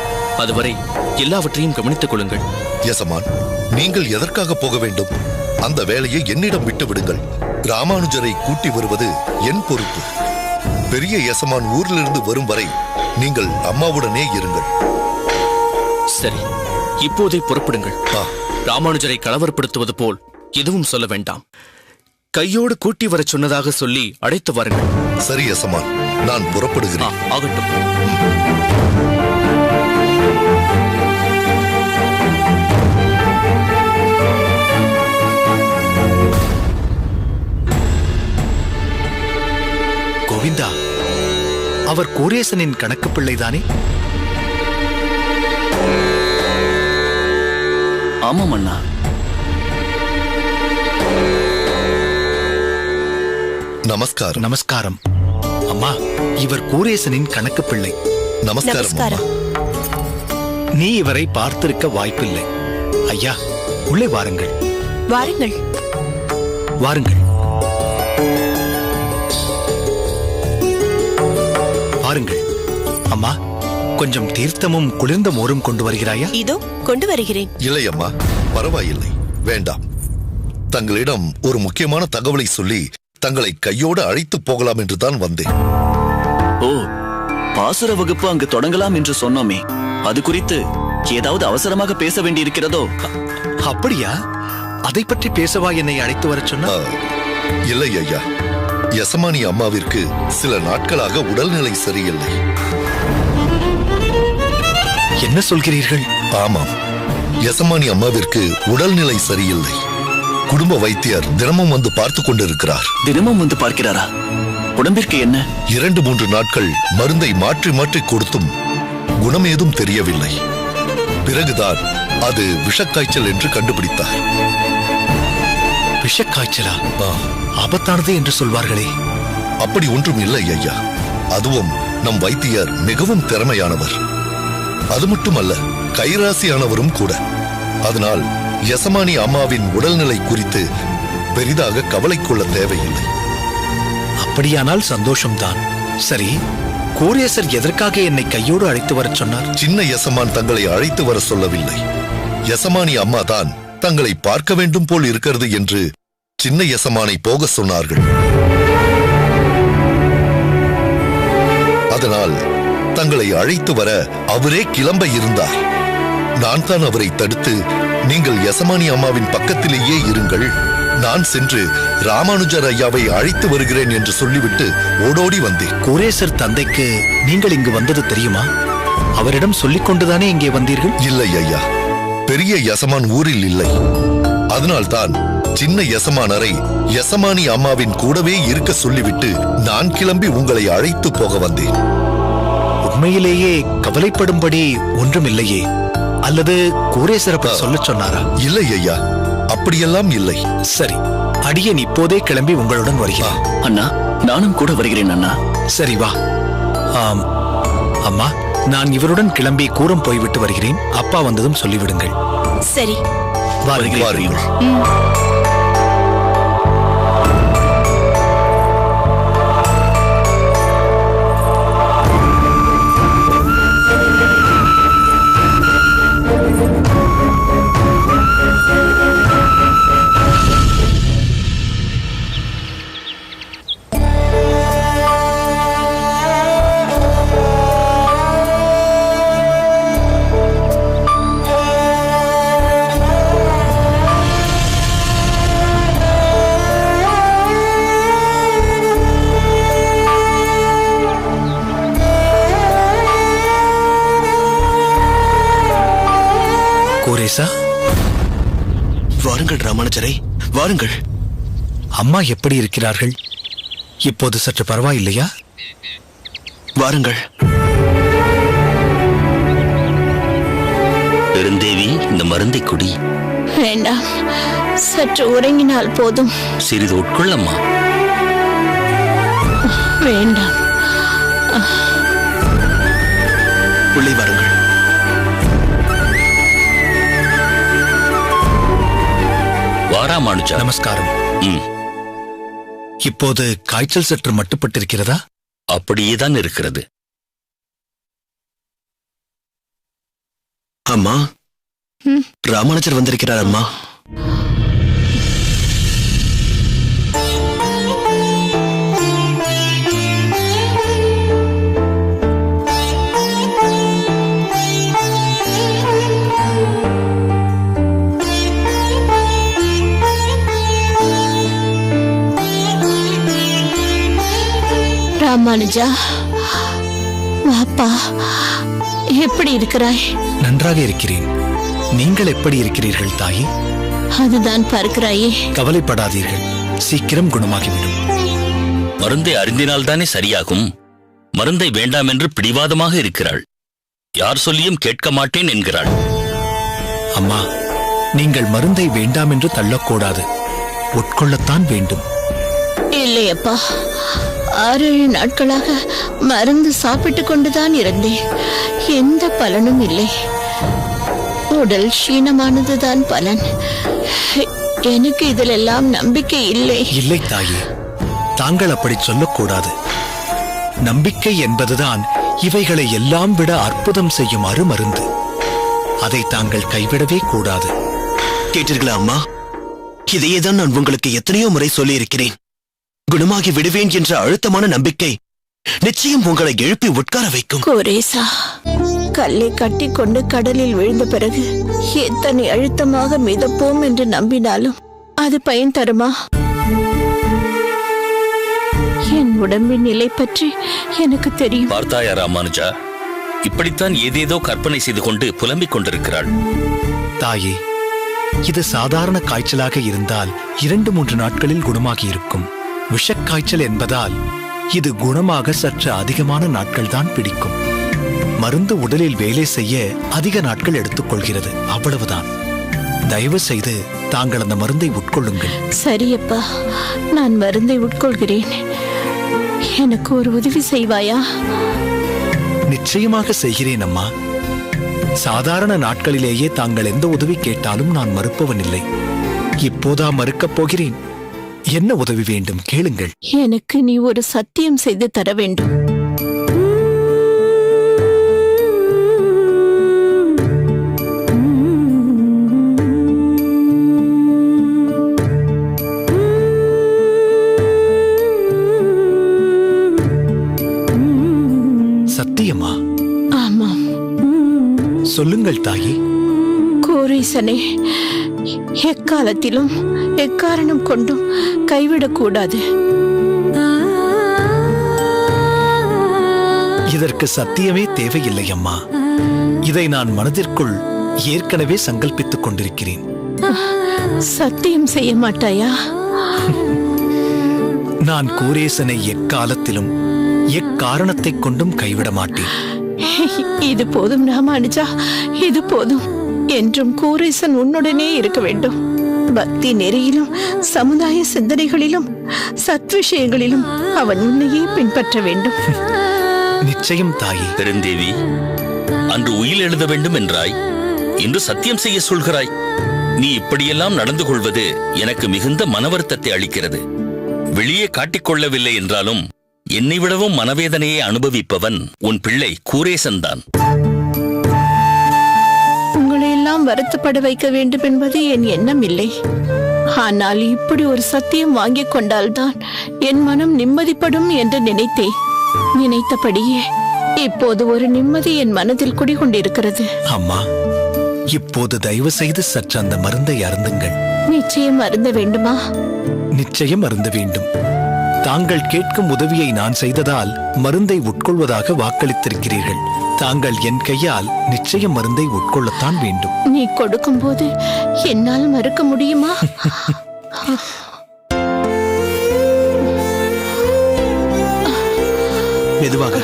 அதுவரை எல்லாவற்றையும் கவனித்துக் கொள்ளுங்கள். யசமான், நீங்கள் எதற்காக போக வேண்டும்? அந்த வேலையை என்னிடம் விட்டு விடுங்கள். ராமானுஜரை கூட்டி வருவது என் பொறுப்பு. பெரிய யசமான் ஊரிலிருந்து வரும் வரை நீங்கள் அம்மாவுடனே இருங்கள். சரி, இப்போதே புறப்படுங்கள். ராமானுஜரை கலவரப்படுத்துவது போல் எதுவும் சொல்ல வேண்டாம். கையோடு கூட்டி வரச் சொன்னதாக சொல்லி அழைத்து வாருங்கள். சரி யசமான், நான் புறப்படுகிறேன். ஆகட்டும். கோவிந்தா, அவர் கோரேசனின் கணக்கு பிள்ளைதானே? ஆமாம் அண்ணா. நமஸ்காரம். நமஸ்காரம். அம்மா, இவர் கோரேசனின் கணக்கு பிள்ளை. நமஸ்காரம் அம்மா. நீ இவரை பார்த்திருக்க வாய்ப்பில்லை. ஐயா, உள்ளே வாருங்கள். வாருங்கள். வாருங்கள். வாருங்கள். அம்மா, கொஞ்சம் தீர்த்தமும் குளிர்ந்த மோரும் கொண்டு வருகிறாயா? இதோ கொண்டு வருகிறேன். இல்லை அம்மா, பரவாயில்லை, வேண்டாம். தங்களிடம் ஒரு முக்கியமான தகவலை சொல்லி தங்களை கையோடு அழைத்து போகலாம் என்று தான் வந்தேன். ஓ, பாசுர வகுப்பு அங்கு தொடங்கலாம் என்று சொன்னோமே, அது குறித்து ஏதாவது அவசரமாக பேச வேண்டியிருக்கிறதோ? அப்படியா? அதை பற்றி பேசவா என்னை அழைத்து வர சொன்ன? இல்லை ஐயா, யசமானி அம்மாவிற்கு சில நாட்களாக உடல்நிலை சரியில்லை. என்ன சொல்கிறீர்கள்? ஆமாம், யசமானி அம்மாவிற்கு உடல்நிலை சரியில்லை. குடும்ப வைத்தியர் தினமும் வந்து பார்த்து கொண்டிருக்கிறார். தினமும் வந்து பார்க்கிறாரா? உடம்பிற்கு என்ன? 2-3 நாட்கள் மருந்தை மாற்றி மாற்றி கொடுத்தும் குணம் ஏதும் தெரியவில்லை. பிறகுதான் அது விஷக்காய்ச்சல் என்று கண்டுபிடித்தார். விஷக்காய்ச்சலா? ஆபத்தானது என்று சொல்வார்களே. அப்படி ஒன்றும் இல்லை ஐயா. அதுவும் நம் வைத்தியர் மிகவும் திறமையானவர். அது மட்டுமல்ல, கைராசியானவரும் கூட. அதனால் யசமானி அம்மாவின் உடல்நிலை குறித்து பெரிதாக கவலை கொள்ள தேவையில்லை. அப்படியானால் சந்தோஷம்தான். சரி, கோரேசர் எதற்காக என்னை கையோடு அழைத்து வரச் சொன்னார்? சின்ன எசமான் தங்களை அழைத்து வர சொல்லவில்லை. எசமானி அம்மா தான் தங்களை பார்க்க வேண்டும் போல் இருக்கிறது என்று சின்ன எசமானை போக சொன்னார்கள். அதனால் தங்களை அழைத்து வர அவரே கிளம்ப இருந்தார். நான் தான் அவரை தடுத்து, நீங்கள் எசமானி அம்மாவின் பக்கத்திலேயே இருங்கள், நான் சென்று ராமானுஜர் ஐயாவை அழைத்து வருகிறேன் என்று சொல்லிவிட்டு ஓடோடி வந்தேன். கோரேசர் தந்தைக்கு நீங்கள் இங்கு வந்தது தெரியுமா? அவரிடம் சொல்லிக் கொண்டுதானே இங்கே வந்தீர்கள்? இல்லை ஐயா, பெரிய எசமான் ஊரில் இல்லை. அதனால்தான் சின்ன எசமானரை எசமானி அம்மாவின் கூடவே இருக்க சொல்லிவிட்டு நான் கிளம்பி உங்களை அழைத்து போக வந்தேன். உண்மையிலேயே கவலைப்படும்படி ஒன்றுமில்லையே? அல்லது கோரேசர் அப்படி சொல்லச் சொன்னாரா? இல்லை ஐயா, அப்படியெல்லாம் இல்லை. சரி, அடியேன் இப்போதே கிளம்பி உங்களுடன் வருகிறேன். அண்ணா, நானும் கூட வருகிறேன் அண்ணா. சரி வா. ஆம் அம்மா, நான் இவருடன் கிளம்பி கூரம் போய்விட்டு வருகிறேன். அப்பா வந்ததும் சொல்லிவிடுங்கள். சரி, வாருங்கள். கோரேசா, வாருங்கள் ராமானுஜரை, வாருங்கள். அம்மா எப்படி இருக்கிறார்கள்? இப்போது சற்று பரவாயில்லையா? வாருங்கள். பெருந்தேவி, இந்த மருந்தை குடி. வேண்டாம், சற்று உறங்கினால் போதும். சிறிது உட்கொள்ளம்மா. வேண்டாம். உள்ளே வாருங்கள். வாராமானுஜா. நமஸ்காரம். இப்போது காய்ச்சல் சற்று மட்டுப்பட்டிருக்கிறதா? அப்படியேதான் இருக்கிறது. அம்மா, ராமானுஜர் வந்திருக்கிறார் அம்மா. ராமானுஜா, வாப்பா, எப்படி இருக்கிறாய்? நன்றாக இருக்கிறேன். நீங்கள் எப்படி இருக்கிறீர்கள் தாயே? அதுதான் பார்க்கிறாயே. கவலைப்படாதீர்கள், சீக்கிரம் குணமாகிவிடும். மருந்தை அருந்தினால்தானே சரியாகும். மருந்தை வேண்டாம் என்று பிடிவாதமாக இருக்கிறாள். யார் சொல்லியும் கேட்க மாட்டேன் என்கிறாள். அம்மா, நீங்கள் மருந்தை வேண்டாம் என்று தள்ளக்கூடாது, உட்கொள்ளத்தான் வேண்டும். இல்லையப்பா, 6-7 நாட்களாக மருந்து சாப்பிட்டு கொண்டுதான் இருந்தேன். எந்த பலனும் இல்லை. உடல் க்ஷீணமானதுதான் பலன். எனக்கு இதிலெல்லாம் நம்பிக்கை இல்லை. இல்லை தாயே, தாங்கள் அப்படி சொல்லக்கூடாது. நம்பிக்கை என்பதுதான் இவைகளை எல்லாம் விட அற்புதம் செய்யும் அருமருந்து. அதை தாங்கள் கைவிடவே கூடாது. கேட்டீர்களா அம்மா? இதையேதான் நான் உங்களுக்கு எத்தனையோ முறை சொல்லியிருக்கிறேன். குணமாகி விடுவேன் என்ற அழுத்தமான நம்பிக்கை நிச்சயம் உங்களை எழுப்பி உட்கார வைக்கும். கோரேசா, கல்லை கட்டி கொண்டு கடலில் விழுந்த பிறகு எத்தனை அழுத்தமாக மிதப்போம் என்று நம்பினாலும் அது பயன் தருமா? என் உடம்பின் நிலை பற்றி எனக்கு தெரியும். பார்த்தாயா ராமானுஜா, இப்படித்தான் ஏதேதோ கற்பனை செய்து கொண்டு புலம்பிக் கொண்டிருக்கிறாள். தாயே, இது சாதாரண காய்ச்சலாக இருந்தால் 2-3 நாட்களில் குணமாகி இருக்கும். விஷக்காய்ச்சல் என்பதால் இது குணமாக சற்று அதிகமான நாட்கள் தான் பிடிக்கும். மருந்து உடலில் வேலை செய்ய அதிக நாட்கள் எடுத்துக்கொள்கிறது, அவ்வளவுதான். தயவு செய்து தாங்கள் அந்த மருந்தை உட்கொள்ளுங்கள். சரியப்பா, நான் மருந்தை உட்கொள்கிறேன். எனக்கு ஒரு உதவி செய்வாயா? நிச்சயமாக செய்கிறேன் அம்மா. சாதாரண நாட்களிலேயே தாங்கள் எந்த உதவி கேட்டாலும் நான் மறுப்பவனில்லை. இப்போதா மறுக்கப் போகிறேன்? என்ன உதவி வேண்டும் கேளுங்கள். எனக்கு நீ ஒரு சத்தியம் செய்து தர வேண்டும். சத்தியமா? ஆமாம். சொல்லுங்கள் தாயே. கோரேசனே எக்காலத்திலும் எக்காரணம் கொண்டும் கைவிடக்கூடாது. இதற்கு சத்தியமே தேவையில்லை அம்மா. இதை நான் மனதிற்குள் ஏற்கனவே சங்கல்பித்துக் கொண்டிருக்கிறேன். சத்தியம் செய்ய மாட்டாயா? நான் கோரேசனை எக்காலத்திலும் எக்காரணத்தைக் கொண்டும் கைவிட மாட்டேன். இது போதும் ராமானுஜா, இது போதும். என்றும் கோரேசன் உன்னுடனே இருக்க வேண்டும். பக்தி நெறியிலும் சமுதாய சிந்தனைகளிலும் சத்விஷயங்களிலும் அவன் உன்னையே பின்பற்ற வேண்டும். நிச்சயம் தாயே. பெருந்தேவி, அன்று உயில் எழுத வேண்டும் என்றாய், இன்று சத்தியம் செய்ய சொல்கிறாய். நீ இப்படியெல்லாம் நடந்து கொள்வது எனக்கு மிகுந்த மனவருத்தத்தை அளிக்கிறது. வெளியே காட்டிக்கொள்ளவில்லை என்றாலும் என்னை விடவும் மனவேதனையை அனுபவிப்பவன் உன் பிள்ளை கூரேசன் தான். உங்களையெல்லாம் வருத்தப்பட வைக்க வேண்டும் என்பது என் எண்ணம் இல்லை. ஆனால் இப்படி ஒரு சத்தியம் வாங்கிக் கொண்டால்தான் என் மனம் நிம்மதிப்படும் என்று நினைத்தேன். நினைத்தபடியே இப்போது ஒரு நிம்மதி என் மனதில் குடிகொண்டிருக்கிறது. அம்மா, இப்போது தயவு செய்து சற்று அந்த மருந்தை அருந்துங்கள். நிச்சயம் அருந்த வேண்டுமா? நிச்சயம் அருந்த வேண்டும். தாங்கள் கேட்கும் உதவியை நான் செய்ததால் மருந்தை உட்கொள்வதாக வாக்களித்திருக்கிறீர்கள். தாங்கள் என் கையால் நிச்சயம் மருந்தை உட்கொள்ளத்தான் வேண்டும். நீ கொடுக்கும் போது என்னால் மறுக்க முடியுமா? மெதுவாக.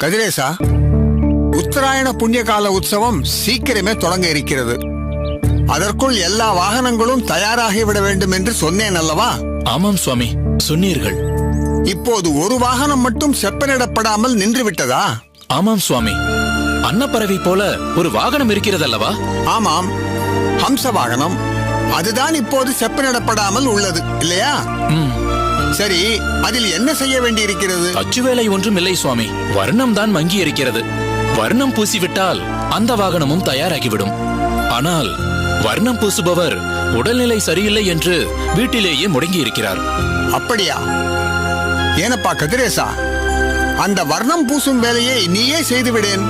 கதிரேசா, உத்தராயண புண்ணியகால உற்சவம் சீக்கிரமே தொடங்க இருக்கிறது. அதற்குள் எல்லா வாகனங்களும் தயாராகிவிட வேண்டும் என்று சொன்னேன் அல்லவா? ஆமாம் சுவாமி, சொன்னீர்கள். இப்போது ஒரு வாகனம் மட்டும் செப்பனிடப்படாமல் நின்று விட்டதா? ஆமாம் சுவாமி, அன்னப்பறவை போல ஒரு வாகனம் இருக்கிறது அல்லவா? ஆமாம், ஹம்ச வாகனம். அதுதான் இப்போது செப்பனிடப்படாமல் உள்ளது இல்லையா? சரி, அதில் என்ன செய்ய வேண்டி இருக்கிறது? அச்சு வேலை ஒன்றும் இல்லை சுவாமி. வர்ணம் தான் மங்கி இருக்கிறது. வர்ணம் பூசிவிட்டால் அந்த வாகனமும் தயாராகிவிடும். ஆனால் வர்ணம் பூசுபவர் உடல்நிலை சரியில்லை என்று வீட்டிலேயே முடங்கி இருக்கிறார். அப்படியா? ஏனப்பா கதிரேசா, அந்த வர்ணம் பூசும் வேலையை நீயே செய்துவிடேன்.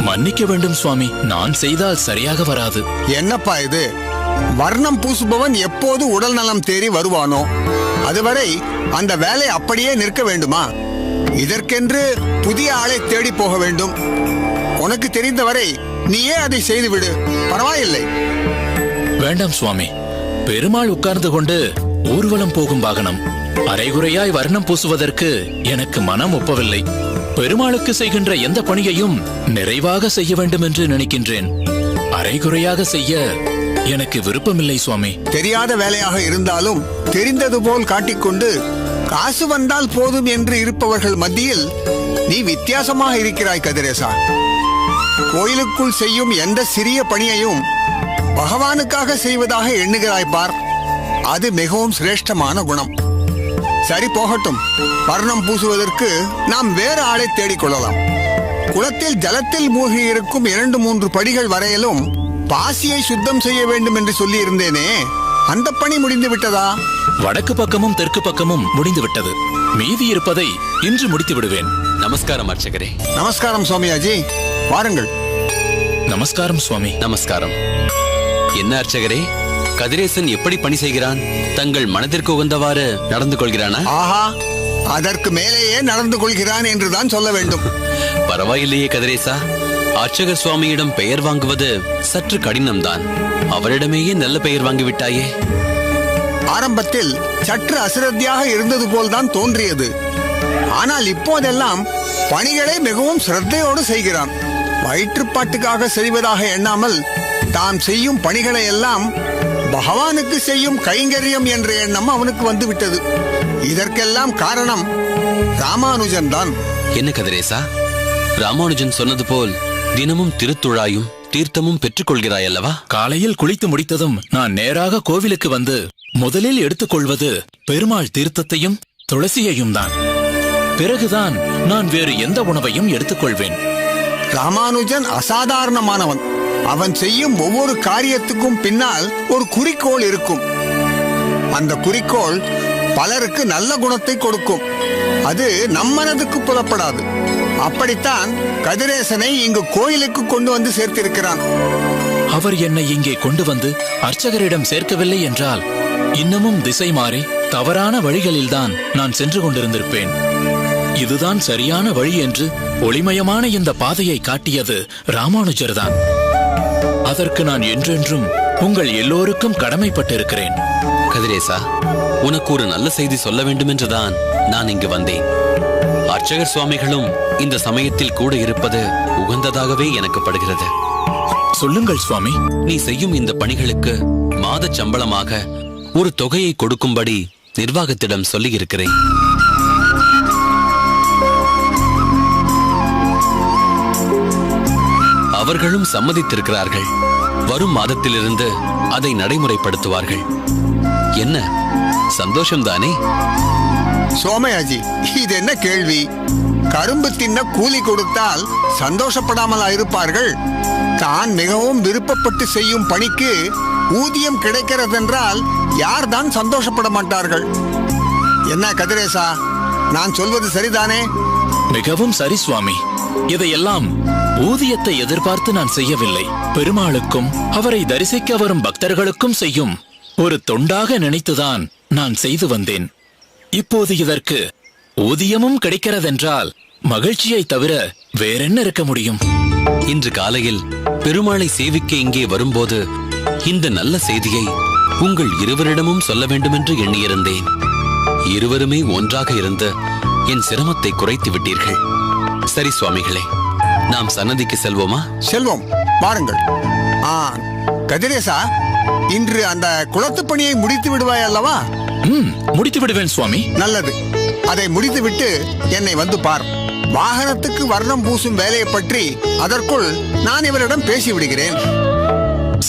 மன்னிக்க வேண்டும் சுவாமி, நான் செய்தால் சரியாக வராது. என்னப்பா இது? வர்ணம் பூசுபவன் எப்போது உடல் நலம் தேறி வருவானோ அதுவரை அந்த வேலை அப்படியே நிற்க வேண்டுமா? இதற்கென்று புதிய ஆளை தேடி போக வேண்டும். உனக்கு தெரிந்தவரை நீயே அதை செய்துவிடு, பரவாயில்லை. வேண்டாம் சுவாமி, பெருமாள் உட்கார்ந்து கொண்டு ஊர்வலம் போகும் வாகனம். அரைகுறையாய் வர்ணம் பூசுவதற்கு எனக்கு மனம் ஒப்பவில்லை. பெருமாளுக்கு செய்கின்ற எந்த பணியையும் நிறைவாக செய்ய வேண்டும் என்று நினைக்கின்றேன். அரைகுறையாக செய்ய எனக்கு விருப்பமில்லை சுவாமி. தெரியாத வேலையாக இருந்தாலும் தெரிந்தது போல் காட்டிக்கொண்டு காசு வந்தால் போதும் என்று இருப்பவர்கள் மத்தியில் நீ வித்தியாசமாக இருக்கிறாய் கதிரேசா. கோயிலுக்குள் செய்யும் எந்த சிறிய பணியையும் பகவானுக்காக செய்வதாக எண்ணுகிறாய் பார். அது மிகவும் சிரேஷ்டமான குணம். சரி, போகட்டும். வர்ணம் பூசுவதற்கு நாம் வேறு ஆளை தேடிக்கொள்ளலாம். குளத்தில் ஜலத்தில் மூழ்கி இருக்கும் 2-3 படிகள் வரையிலும் பாசியை சுத்தம் செய்ய வேண்டும் என்று சொல்லி இருந்தேனே, அந்த பணி முடிந்து விட்டதா? வடக்கு பக்கமும் தெற்கு பக்கமும் முடிந்து விட்டது. மீதி இருப்பதை இன்று முடித்து விடுவேன். நமஸ்காரம் அர்ச்சகரே. நமஸ்காரம் சுவாமியாஜி, வாருங்கள். நமஸ்காரம் சுவாமி. நமஸ்காரம். என்ன அர்ச்சகரே, கதிரேசன் எப்படி பணி செய்கிறான்? தங்கள் மனதிற்கு உகந்தவாறு நடந்து கொள்கிறானா? ஆஹா, அதற்கு மேலேயே நடந்து கொள்கிறான் என்றுதான் சொல்ல வேண்டும். பரவாயில்லையே கதிரேசா, அர்ச்சகர் சுவாமியிடம் பெயர் வாங்குவது சற்று கடினம்தான். அவரிடமேயே நல்ல பெயர் வாங்கிவிட்டாயே. ஆரம்பத்தில் சற்று அசிரத்தியாக இருந்தது போல்தான் தோன்றியது. ஆனால் இப்போதெல்லாம் பணிகளை மிகவும் சிரத்தையோடு செய்கிறான். வயிற்றுப்பாட்டுக்காக செய்வதாக எண்ணாமல் தாம் செய்யும் பணிகளை எல்லாம் பகவானுக்கு செய்யும் கைங்கரியம் என்ற எண்ணம் அவனுக்கு வந்துவிட்டது. இதற்கெல்லாம் காரணம் ராமானுஜன் தான். என்ன கதிரேசா, ராமானுஜன் சொன்னது போல் தினமும் திருத்துழாயும் தீர்த்தமும் பெற்றுக்கொள்கிறாய் அல்லவா? காலையில் குளித்து முடித்ததும் நான் நேராக கோவிலுக்கு வந்து முதலில் எடுத்துக்கொள்வது பெருமாள் தீர்த்தத்தையும் துளசியையும் தான். பிறகுதான் நான் வேறு எந்த உணவையும் எடுத்துக்கொள்வேன். ராமானுஜன் அசாதாரணமானவன். அவன் செய்யும் ஒவ்வொரு காரியத்துக்கும் பின்னால் ஒரு குறிக்கோள் இருக்கும். அந்த குறிக்கோள் பலருக்கு நல்ல குணத்தை கொடுக்கும். அது நம் மனதுக்கு புலப்படாது. அப்படித்தான் கதிரேசனை இங்கு கோயிலுக்கு கொண்டு வந்து சேர்த்திருக்கிறான். அவர் என்னை இங்கே கொண்டு வந்து அர்ச்சகரிடம் சேர்க்கவில்லை என்றால் இன்னமும் திசை மாறி தவறான வழிகளில்தான் நான் சென்று கொண்டிருந்திருப்பேன். இதுதான் சரியான வழி என்று ஒளிமயமான இந்த பாதையை காட்டியது ராமானுஜர் தான். அதற்கு நான் என்றென்றும் உங்கள் எல்லோருக்கும் கடமைப்பட்டிருக்கிறேன். கதிரேசா, உனக்கு ஒரு நல்ல செய்தி சொல்ல வேண்டும் என்றுதான் நான் இங்கு வந்தேன். அர்ச்சகர் சுவாமிகளும் இந்த சமயத்தில் கூட இருப்பது உகந்ததாகவே எனக்கு படுகிறது. சொல்லுங்கள் சுவாமி. நீ செய்யும் இந்த பணிகளுக்கு மாத சம்பளமாக ஒரு தொகையை கொடுக்கும்படி நிர்வாகத்திடம் சொல்லி இருக்கிறேன். அவர்களும் சம்மதித்திருக்கிறார்கள். வரும் மாதத்திலிருந்து அதை நடைமுறைப்படுத்துவார்கள். என்ன சந்தோஷம்தானே? சோமயாஜி, இது என்ன கேள்வி? கரும்பு தின்ன கூலி கொடுத்தால் சந்தோஷப்படாமலா இருப்பார்கள்? தான் மிகவும் விருப்பப்பட்டு செய்யும் பணிக்கு ஊதியம் கிடைக்கிறதென்றால் யார்தான் சந்தோஷப்பட மாட்டார்கள்? என்ன கதிரேசா, நான் சொல்வது சரிதானே? மிகவும் சரி சுவாமி. இதையெல்லாம் ஊதியத்தை எதிர்பார்த்து நான் செய்யவில்லை. பெருமாளுக்கும் அவரை தரிசிக்க வரும் பக்தர்களுக்கும் செய்யும் ஒரு தொண்டாக நினைத்துதான் நான் செய்து வந்தேன். இப்போது இதற்கு ஊதியமும் கிடைக்கிறதென்றால் மகிழ்ச்சியை தவிர வேறென்ன இருக்க முடியும்? இன்று காலையில் பெருமாளை சேவிக்க இங்கே வரும்போது இந்த நல்ல செய்தியை உங்கள் இருவரிடமும் சொல்ல வேண்டுமென்று எண்ணியிருந்தேன். இருவருமே ஒன்றாக இருந்து என் சிரமத்தை குறைத்து விட்டீர்கள். சரி சுவாமிகளே, நாம் சன்னதிக்கு செல்வோமா? செல்வோம், வாருங்கள். கதிரேசா, இன்று அந்த குளத்து பணியை முடித்து விடுவாய் அல்லவா? முடித்து விடுவேன் சுவாமி. நல்லது. அதை முடித்துவிட்டு என்னை வந்து பார். வாகனத்துக்கு வர்ணம் பூசும் வேலையை பற்றி அதற்குள் நான் இவரிடம் பேசிவிடுகிறேன்.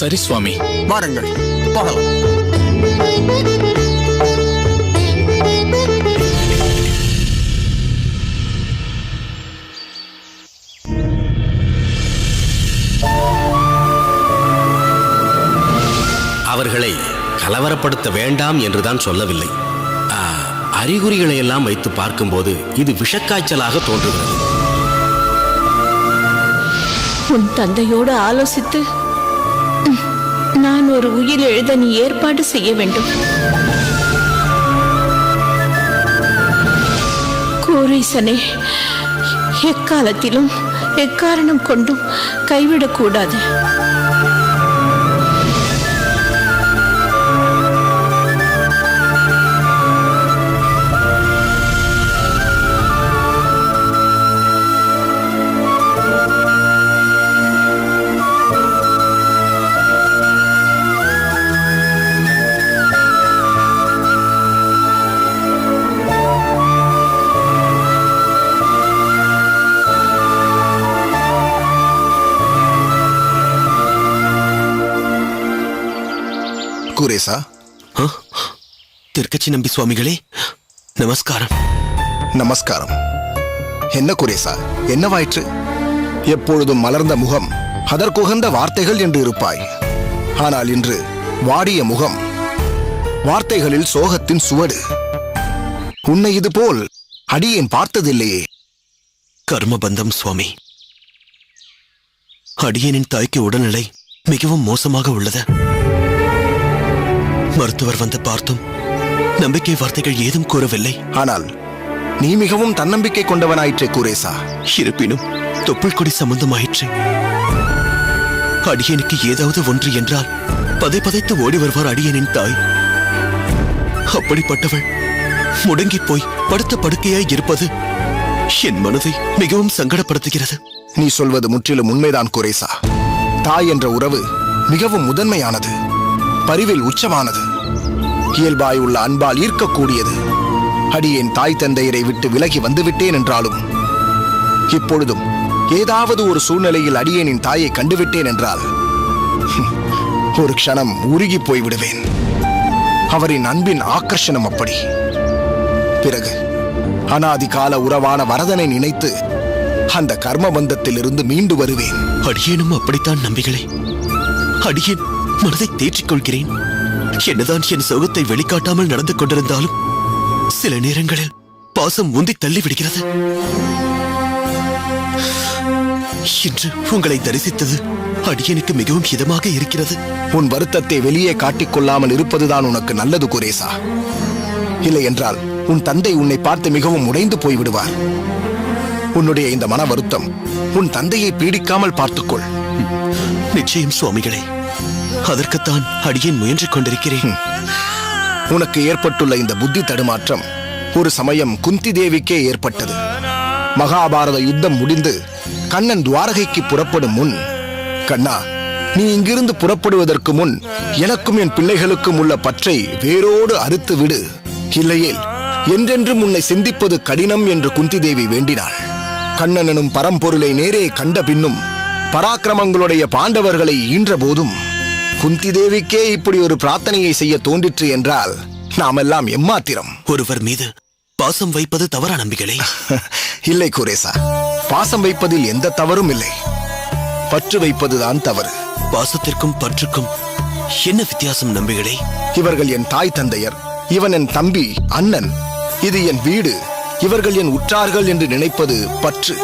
சரி சுவாமி, வாருங்கள், போகலாம். அவர்களை கலவரப்படுத்த வேண்டாம் என்றுதான் சொல்லவில்லை. அறிகுறிகளை எல்லாம் வைத்து பார்க்கும்போது இது விஷக்காய்ச்சலாக தோன்றுகிறது. உன் தந்தையோடு ஆலோசித்து நான் ஒரு உயில் எழுத நீ ஏற்பாடு செய்ய வேண்டும். கோரீசனே, எக்காலத்திலும் எக்காரணம் கொண்டும் கைவிடக்கூடாது. குரேசா, திருக்கச்சி நம்பி சுவாமிகளே, நமஸ்காரம். நமஸ்காரம். என்ன குரேசா, என்னவாயிற்று? எப்பொழுதும் மலர்ந்த முகம், அதற்குகந்த வார்த்தைகள் என்று இருப்பாய். ஆனால் இன்று வாடிய முகம், வார்த்தைகளில் சோகத்தின் சுவடு. உன்னை இது போல் அடியேன் பார்த்ததில்லையே. கர்மபந்தம் சுவாமி. அடியேனின் தாய்க்கு உடல்நிலை மிகவும் மோசமாக உள்ளது. மருத்துவர் வந்து பார்த்தும் நம்பிக்கை வார்த்தைகள் ஏதும் கூறவில்லை. ஆனால் நீ மிகவும் தன்னம்பிக்கை கொண்டவனாயிற்றே குரேசா. இருப்பினும் தொப்புள் கொடி சம்பந்தமாயிற்று. அடியனுக்கு ஏதாவது ஒன்று என்றால் பதை பதைத்து ஓடி வருவார் அடியனின் தாய். அப்படிப்பட்டவள் முடங்கி போய் படுத்த படுக்கையாய் இருப்பது என் மனதை மிகவும் சங்கடப்படுத்துகிறது. நீ சொல்வது முற்றிலும் உண்மைதான் குரேசா. தாய் என்ற உறவு மிகவும் முதன்மையானது, பரிவில் உச்சமானது, இயல்பாய் உள்ள அன்பால் ஈர்க்கக்கூடியது. அடியேன் தாய் தந்தையரை விட்டு விலகி வந்துவிட்டேன் என்றாலும் இப்பொழுதும் ஏதாவது ஒரு சூழ்நிலையில் அடியேனின் தாயை கண்டுவிட்டேன் என்றால் ஒரு க்ஷணம் உருகி போய்விடுவேன். அவரின் அன்பின் ஆக்கர்ஷணம் அப்படி. பிறகு அனாதிகால உறவான வரதனை நினைத்து அந்த கர்ம பந்தத்திலிருந்து மீண்டு வருவேன். அடியேனும் அப்படித்தான் நம்பிகளே. அடியேன் மனதை தேற்றிக் கொள்கிறேன். என்னதான் என் சோகத்தை வெளிக்காட்டாமல் நடந்து கொண்டிருந்தாலும் சில நேரங்களில் பாசம் உந்தி தள்ளி விடுகிறது. இன்று உங்களை தரிசித்தது அடியனுக்கு மிகவும் இதமாக இருக்கிறது. உன் வருத்தத்தை வெளியே காட்டிக் கொள்ளாமல் இருப்பதுதான் உனக்கு நல்லது குரேசா. இல்லை என்றால் உன் தந்தை உன்னை பார்த்து மிகவும் உடைந்து போய்விடுவார். உன்னுடைய இந்த மன வருத்தம் உன் தந்தையை பீடிக்காமல் பார்த்துக்கொள். நிச்சயம் சுவாமிகளே, அதற்குத்தான் அடியேன் முயன்று கொண்டிருக்கிறேன். உனக்கு ஏற்பட்டுள்ள இந்த புத்தி தடுமாற்றம் ஒரு சமயம் குந்தி தேவிக்கே ஏற்பட்டது. மகாபாரத யுத்தம் முடிந்து கண்ணன் துவாரகைக்கு புறப்படும் முன், கண்ணா, நீ இங்கிருந்து புறப்படுவதற்கு முன் எனக்கும் என் பிள்ளைகளுக்கும் உள்ள பற்றை வேரோடு அறுத்து விடு, இல்லையேல் என்றென்றும் உன்னை சிந்திப்பது கடினம் என்று குந்தி தேவி வேண்டினாள். கண்ணன் எனும் பரம்பொருளை நேரே கண்ட பின்னும் பராக்கிரமங்களுடைய பாண்டவர்களை ஈன்ற போதும் குந்தி தேவிக்கே இப்படி ஒரு பிரார்த்தனையை செய்ய தோன்றிற்று என்றால் நாமெல்லாம் எம்மாத்திரம். ஒருவர் மீது பாசம் வைப்பது தவறா நம்பிகளே? இல்லை குரேசா, பாசம் வைப்பதில் எந்த தவறும் இல்லை. பற்று வைப்பதுதான் தவறு. பாசத்திற்கும் பற்றுக்கும் என்ன வித்தியாசம் நம்பிகளே? இவர்கள் என் தாய் தந்தையர், இவன் என் தம்பி அண்ணன், இது என் வீடு, இவர்கள் என் உற்றார்கள் என்று நினைப்பது பற்று.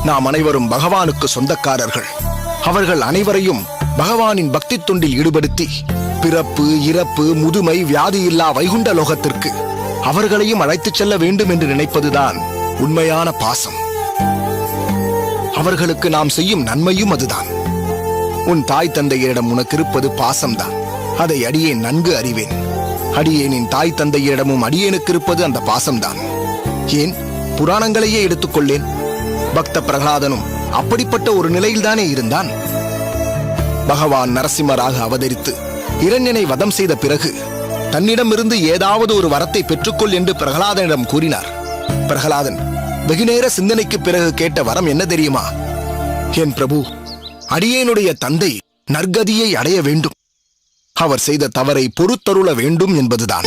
நாம் அனைவரும் பகவானுக்கு சொந்தக்காரர்கள். அவர்கள் அனைவரையும் பகவானின் பக்தி தொண்டில் ஈடுபடுத்தி பிறப்பு, இறப்பு, முதுமை, வியாதி இல்லா வைகுண்ட லோகத்திற்கு அவர்களையும் அழைத்துச் செல்ல வேண்டும் என்று நினைப்பதுதான் உண்மையான பாசம். அவர்களுக்கு நாம் செய்யும் நன்மையும் அதுதான். உன் தாய் தந்தையரிடம் உனக்கு இருப்பது பாசம்தான். அதை அடியேன் நன்கு அறிவேன். அடியேனின் தாய் தந்தையரிடமும் அடியேனுக்கு இருப்பது அந்த பாசம்தான். ஏன், புராணங்களையே எடுத்துக்கொள்ளேன். பக்த பிரகலாதனும் அப்படிப்பட்ட ஒரு நிலையில்தானே இருந்தான். பகவான் நரசிம்மராக அவதரித்து இரண்யனை வதம் செய்த பிறகு தன்னிடமிருந்து ஏதாவது ஒரு வரத்தை பெற்றுக்கொள் என்று பிரகலாதனிடம் கூறினார். பிரகலாதன் வெகுநேர சிந்தனைக்கு பிறகு கேட்ட வரம் என்ன தெரியுமா? என் பிரபு, அடியேனுடைய தந்தை நற்கதியை அடைய வேண்டும், அவர் செய்த தவறை பொறுத்தருள வேண்டும் என்பதுதான்.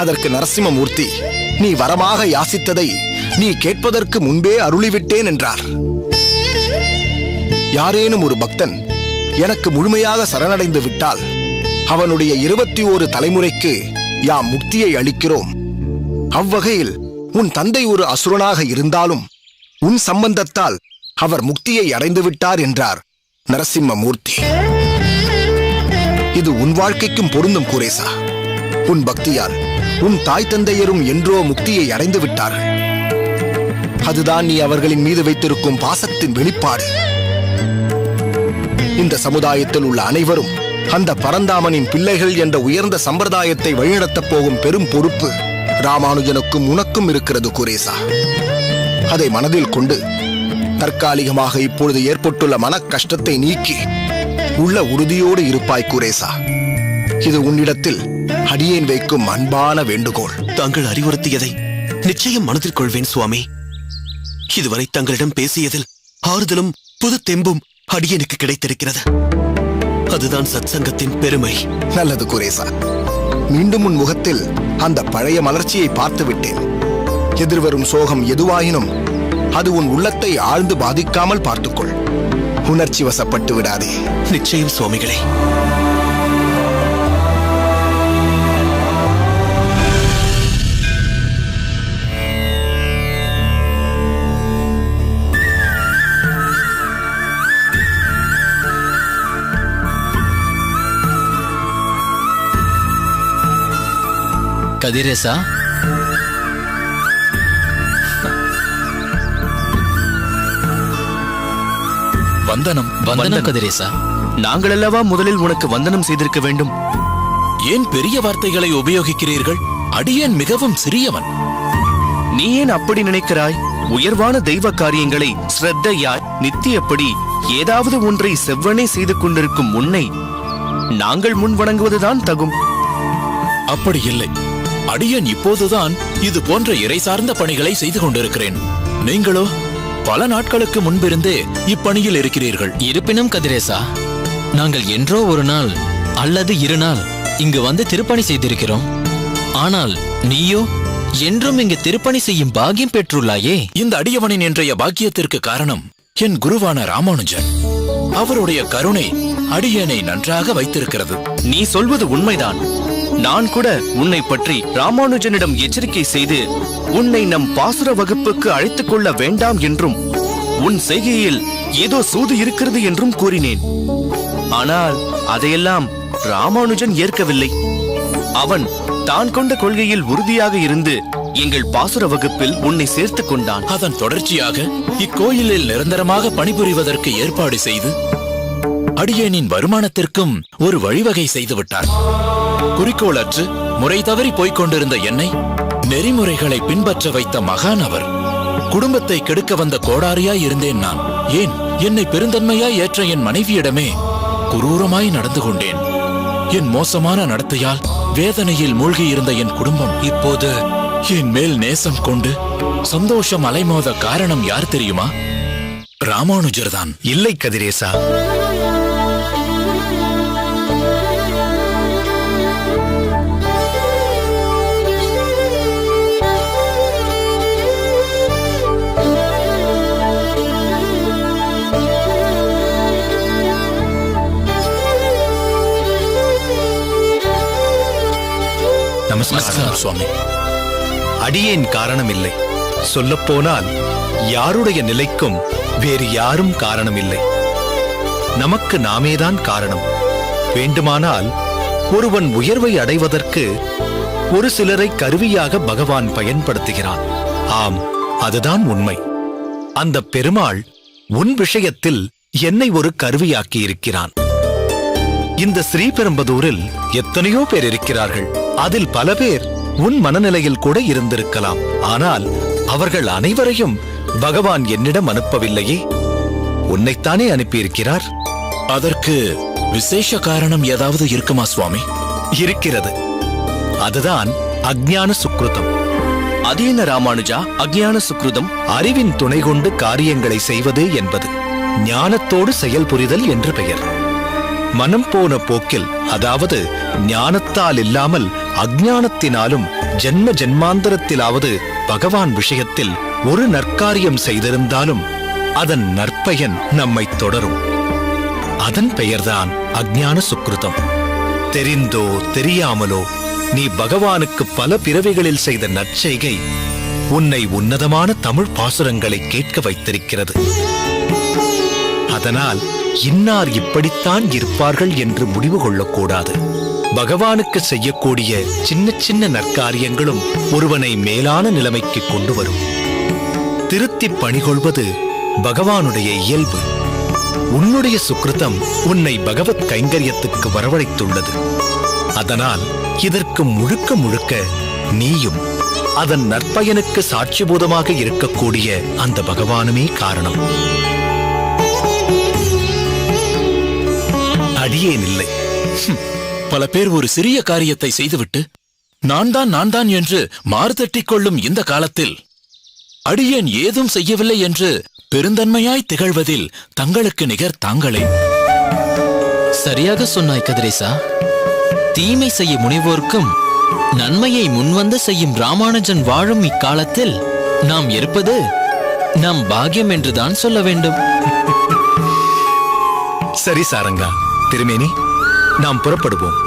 அதற்கு நரசிம்மமூர்த்தி, நீ வரமாக யாசித்ததை நீ கேட்பதற்கு முன்பே அருளிவிட்டேன் என்றார். யாரேனும் ஒரு பக்தன் எனக்கு முழுமையாக சரணடைந்து விட்டால் அவனுடைய 21 தலைமுறைக்கு யாம் முக்தியை அளிக்கிறோம். அவ்வகையில் உன் தந்தை ஒரு அசுரனாக இருந்தாலும் உன் சம்பந்தத்தால் அவர் முக்தியை அடைந்து விட்டார் என்றார் நரசிம்மமூர்த்தி. இது உன் வாழ்க்கைக்கும் பொருந்தும் குரேசா. உன் பக்தியால் உன் தாய் தந்தையரும் என்றோ முக்தியை அடைந்து விட்டார்கள். அதுதான் நீ அவர்களின் மீது வைத்திருக்கும் பாசத்தின் வெளிப்பாடு. இந்த சமுதாயத்தில் உள்ள அனைவரும் அந்த பரந்தாமனின் பிள்ளைகள் என்ற உயர்ந்த சம்பிரதாயத்தை வழிநடத்தப் போகும் பெரும் பொறுப்பு ராமானுஜனுக்கும் உனக்கும் இருக்கிறது குரேசா. அதை மனதில் கொண்டு தற்காலிகமாக இப்பொழுது ஏற்பட்டுள்ள மன கஷ்டத்தை நீக்கி உள்ள உறுதியோடு இருப்பாய் குரேசா. இது உன்னிடத்தில் அடியேன் வைக்கும் அன்பான வேண்டுகோள். தாங்கள் அறிவுறுத்தியதை நிச்சயம் மனதில் கொள்வேன் சுவாமி. இதுவரை தங்களிடம் பேசியதில் ஆறுதலும் புது தெம்பும் அடியனுக்கு கிடைத்திருக்கிறது. அதுதான் சத்சங்கத்தின் பெருமை. நல்லது குரேசா. மீண்டும் உன் முகத்தில் அந்த பழைய மலர்ச்சியை பார்த்து விட்டேன். எதிர்வரும் சோகம் எதுவாயினும் அது உன் உள்ளத்தை ஆழ்ந்து பாதிக்காமல் பார்த்துக்கொள். உணர்ச்சி வசப்பட்டு விடாதே. நிச்சயம் சுவாமிகளே. கதிரேசா, வந்தனம். வந்தனம் கதிரேசா. நாங்கள் அல்லவா முதலில் உனக்கு வந்தனம் செய்திருக்க வேண்டும். ஏன் பெரிய வார்த்தைகளை உபயோகிக்கிறீர்கள்? அடியேன் மிகவும் சிறியவன். நீ ஏன் அப்படி நினைக்கிறாய்? உயர்வான தெய்வ காரியங்களை ஸ்ரத்தையாய் நித்தியப்படி ஏதாவது ஒன்றை செவ்வனே செய்து கொண்டிருக்கும் உன்னை நாங்கள் முன் வணங்குவதுதான் தகும். அப்படி இல்லை. அடியேன் இப்போதுதான் இது போன்ற இறை சார்ந்த பணிகளை செய்து கொண்டிருக்கிறேன். நீங்களோ பல நாட்களுக்கு முன்பிருந்தே இப்பணியில் இருக்கிறீர்கள். இருப்பினும் கதிரேசா, நாங்கள் என்றோ ஒரு நாள் அல்லது 2 நாள் இங்கு வந்து திருப்பணி செய்திருக்கிறோம். ஆனால் நீயோ என்றும் இங்கு திருப்பணி செய்யும் பாக்கியம் பெற்றுள்ளாயே. இந்த அடியவனின் இன்றைய பாக்கியத்திற்கு காரணம் என் குருவான ராமானுஜன். அவருடைய கருணை அடியேனை நன்றாக வைத்திருக்கிறது. நீ சொல்வது உண்மைதான். நான் கூட உன்னை பற்றி ராமானுஜனிடம் எச்சரிக்கை செய்து உன்னை நம் பாசுர வகுப்புக்கு அழைத்துக் கொள்ள வேண்டாம் என்றும் உன் செய்கையில் ஏதோ சூது இருக்கிறது என்றும் கூறினேன். ஆனால் அதையெல்லாம் ராமானுஜன் ஏற்கவில்லை. அவன் தான் கொண்ட கொள்கையில் உறுதியாக இருந்து எங்கள் பாசுர வகுப்பில் உன்னை சேர்த்துக் கொண்டான். அதன் தொடர்ச்சியாக இக்கோயிலில் நிரந்தரமாக பணிபுரிவதற்கு ஏற்பாடு செய்து அடியேனின் வருமானத்திற்கும் ஒரு வழிவகை செய்துவிட்டார். குறிக்கோளற்று முறை தவறி போய்க் கொண்டிருந்த என்னை நெறிமுறைகளை பின்பற்ற வைத்த மகான் அவர். குடும்பத்தை கெடுக்க வந்த கோடாரியாய் இருந்தேன் நான். ஏன், என்னை பெருந்தன்மையாய் ஏற்ற என் மனைவியிடமே குரூரமாய் நடந்து கொண்டேன். என் மோசமான நடத்தையால் வேதனையில் மூழ்கியிருந்த என் குடும்பம் இப்போது என் மேல் நேசம் கொண்டு சந்தோஷம் அலைமோத காரணம் யார் தெரியுமா? ராமானுஜர் தான். இல்லை கதிரேசா, நமஸ்காரம் சுவாமி. அடியேன் காரணமில்லை. சொல்லப்போனால் யாருடைய நிலைக்கும் வேறு யாரும் காரணமில்லை. நமக்கு நாமேதான் காரணம். வேண்டுமானால் ஒருவன் உயர்வை அடைவதற்கு ஒரு சிலரை கருவியாக பகவான் பயன்படுத்துகிறான். ஆம், அதுதான் உண்மை. அந்த பெருமாள் உன் விஷயத்தில் என்னை ஒரு கருவியாக்கி இருக்கிறான். இந்த ஸ்ரீபெரும்பதூரில் எத்தனையோ பேர் இருக்கிறார்கள். அதில் பல பேர் உன் மனநிலையில் கூட இருந்திருக்கலாம். ஆனால் அவர்கள் அனைவரையும் பகவான் என்னிடம் அனுப்பவில்லையே, உன்னைத்தானே அனுப்பியிருக்கிறார். அதற்கு விசேஷ காரணம் ஏதாவது இருக்குமா சுவாமி? இருக்கிறது. அதுதான் அஞ்ஞான சுக்ருதம். அது என்ன ராமானுஜா அஞ்ஞான சுக்ருதம்? அறிவின் துணை கொண்டு காரியங்களை செய்வது என்பது ஞானத்தோடு செயல்புரிதல் என்று பெயர். மனம் போன போக்கில், அதாவது ஞானத்தால் இல்லாமல் அஞ்ஞானத்தினாலும் ஜென்ம ஜென்மாந்தரத்திலாவது பகவான் விஷயத்தில் ஒரு நற்காரியம் செய்திருந்தாலும் அதன் நற்பயன் நம்மை தொடரும். அதன் பெயர்தான் அஞ்ஞான சுக்ருதம். தெரிந்தோ தெரியாமலோ நீ பகவானுக்கு பல பிறவிகளில் செய்த நற்செய்கை உன்னை உன்னதமான தமிழ் பாசுரங்களை கேட்க வைத்திருக்கிறது. அதனால் இன்னார் இப்படித்தான் இருப்பார்கள் என்று முடிவு கொள்ளக்கூடாது. பகவானுக்கு செய்யக்கூடிய சின்ன சின்ன நற்காரியங்களும் ஒருவனை மேலான நிலைமைக்கு கொண்டு வரும். திருத்தி பணிகொள்வது பகவானுடைய இயல்பு. உன்னுடைய சுக்ருதம் உன்னை பகவத் கைங்கரியத்துக்கு வரவழைத்துள்ளது. அதனால் இதற்கு முழுக்க முழுக்க நீயும் அதன் நற்பயனுக்கு சாட்சிபூதமாக இருக்கக்கூடிய அந்த பகவானுமே காரணம். அடியேன் இல்லை. பல பேர் ஒரு சிறிய காரியத்தை செய்துவிட்டு நான் தான் என்று மார்தட்டிக் கொள்ளும் இந்த காலத்தில் அடியேன் ஏதும் செய்யவில்லை என்று பெருந்தன்மையாய் திகழ்வதில் தங்களுக்கு நிகர் தாங்களே. சரியாக சொன்னாய் கதிரேசா. தீமை செய்ய முனைவோர்க்கும் நன்மையை முன்வந்து செய்யும் ராமானுஜன் வாழும் இக்காலத்தில் நாம் இருப்பது நம் பாக்கியம் என்றுதான் சொல்ல வேண்டும். சரி சாரங்கா, திருமேனி, நாம் புறப்படுவோம்.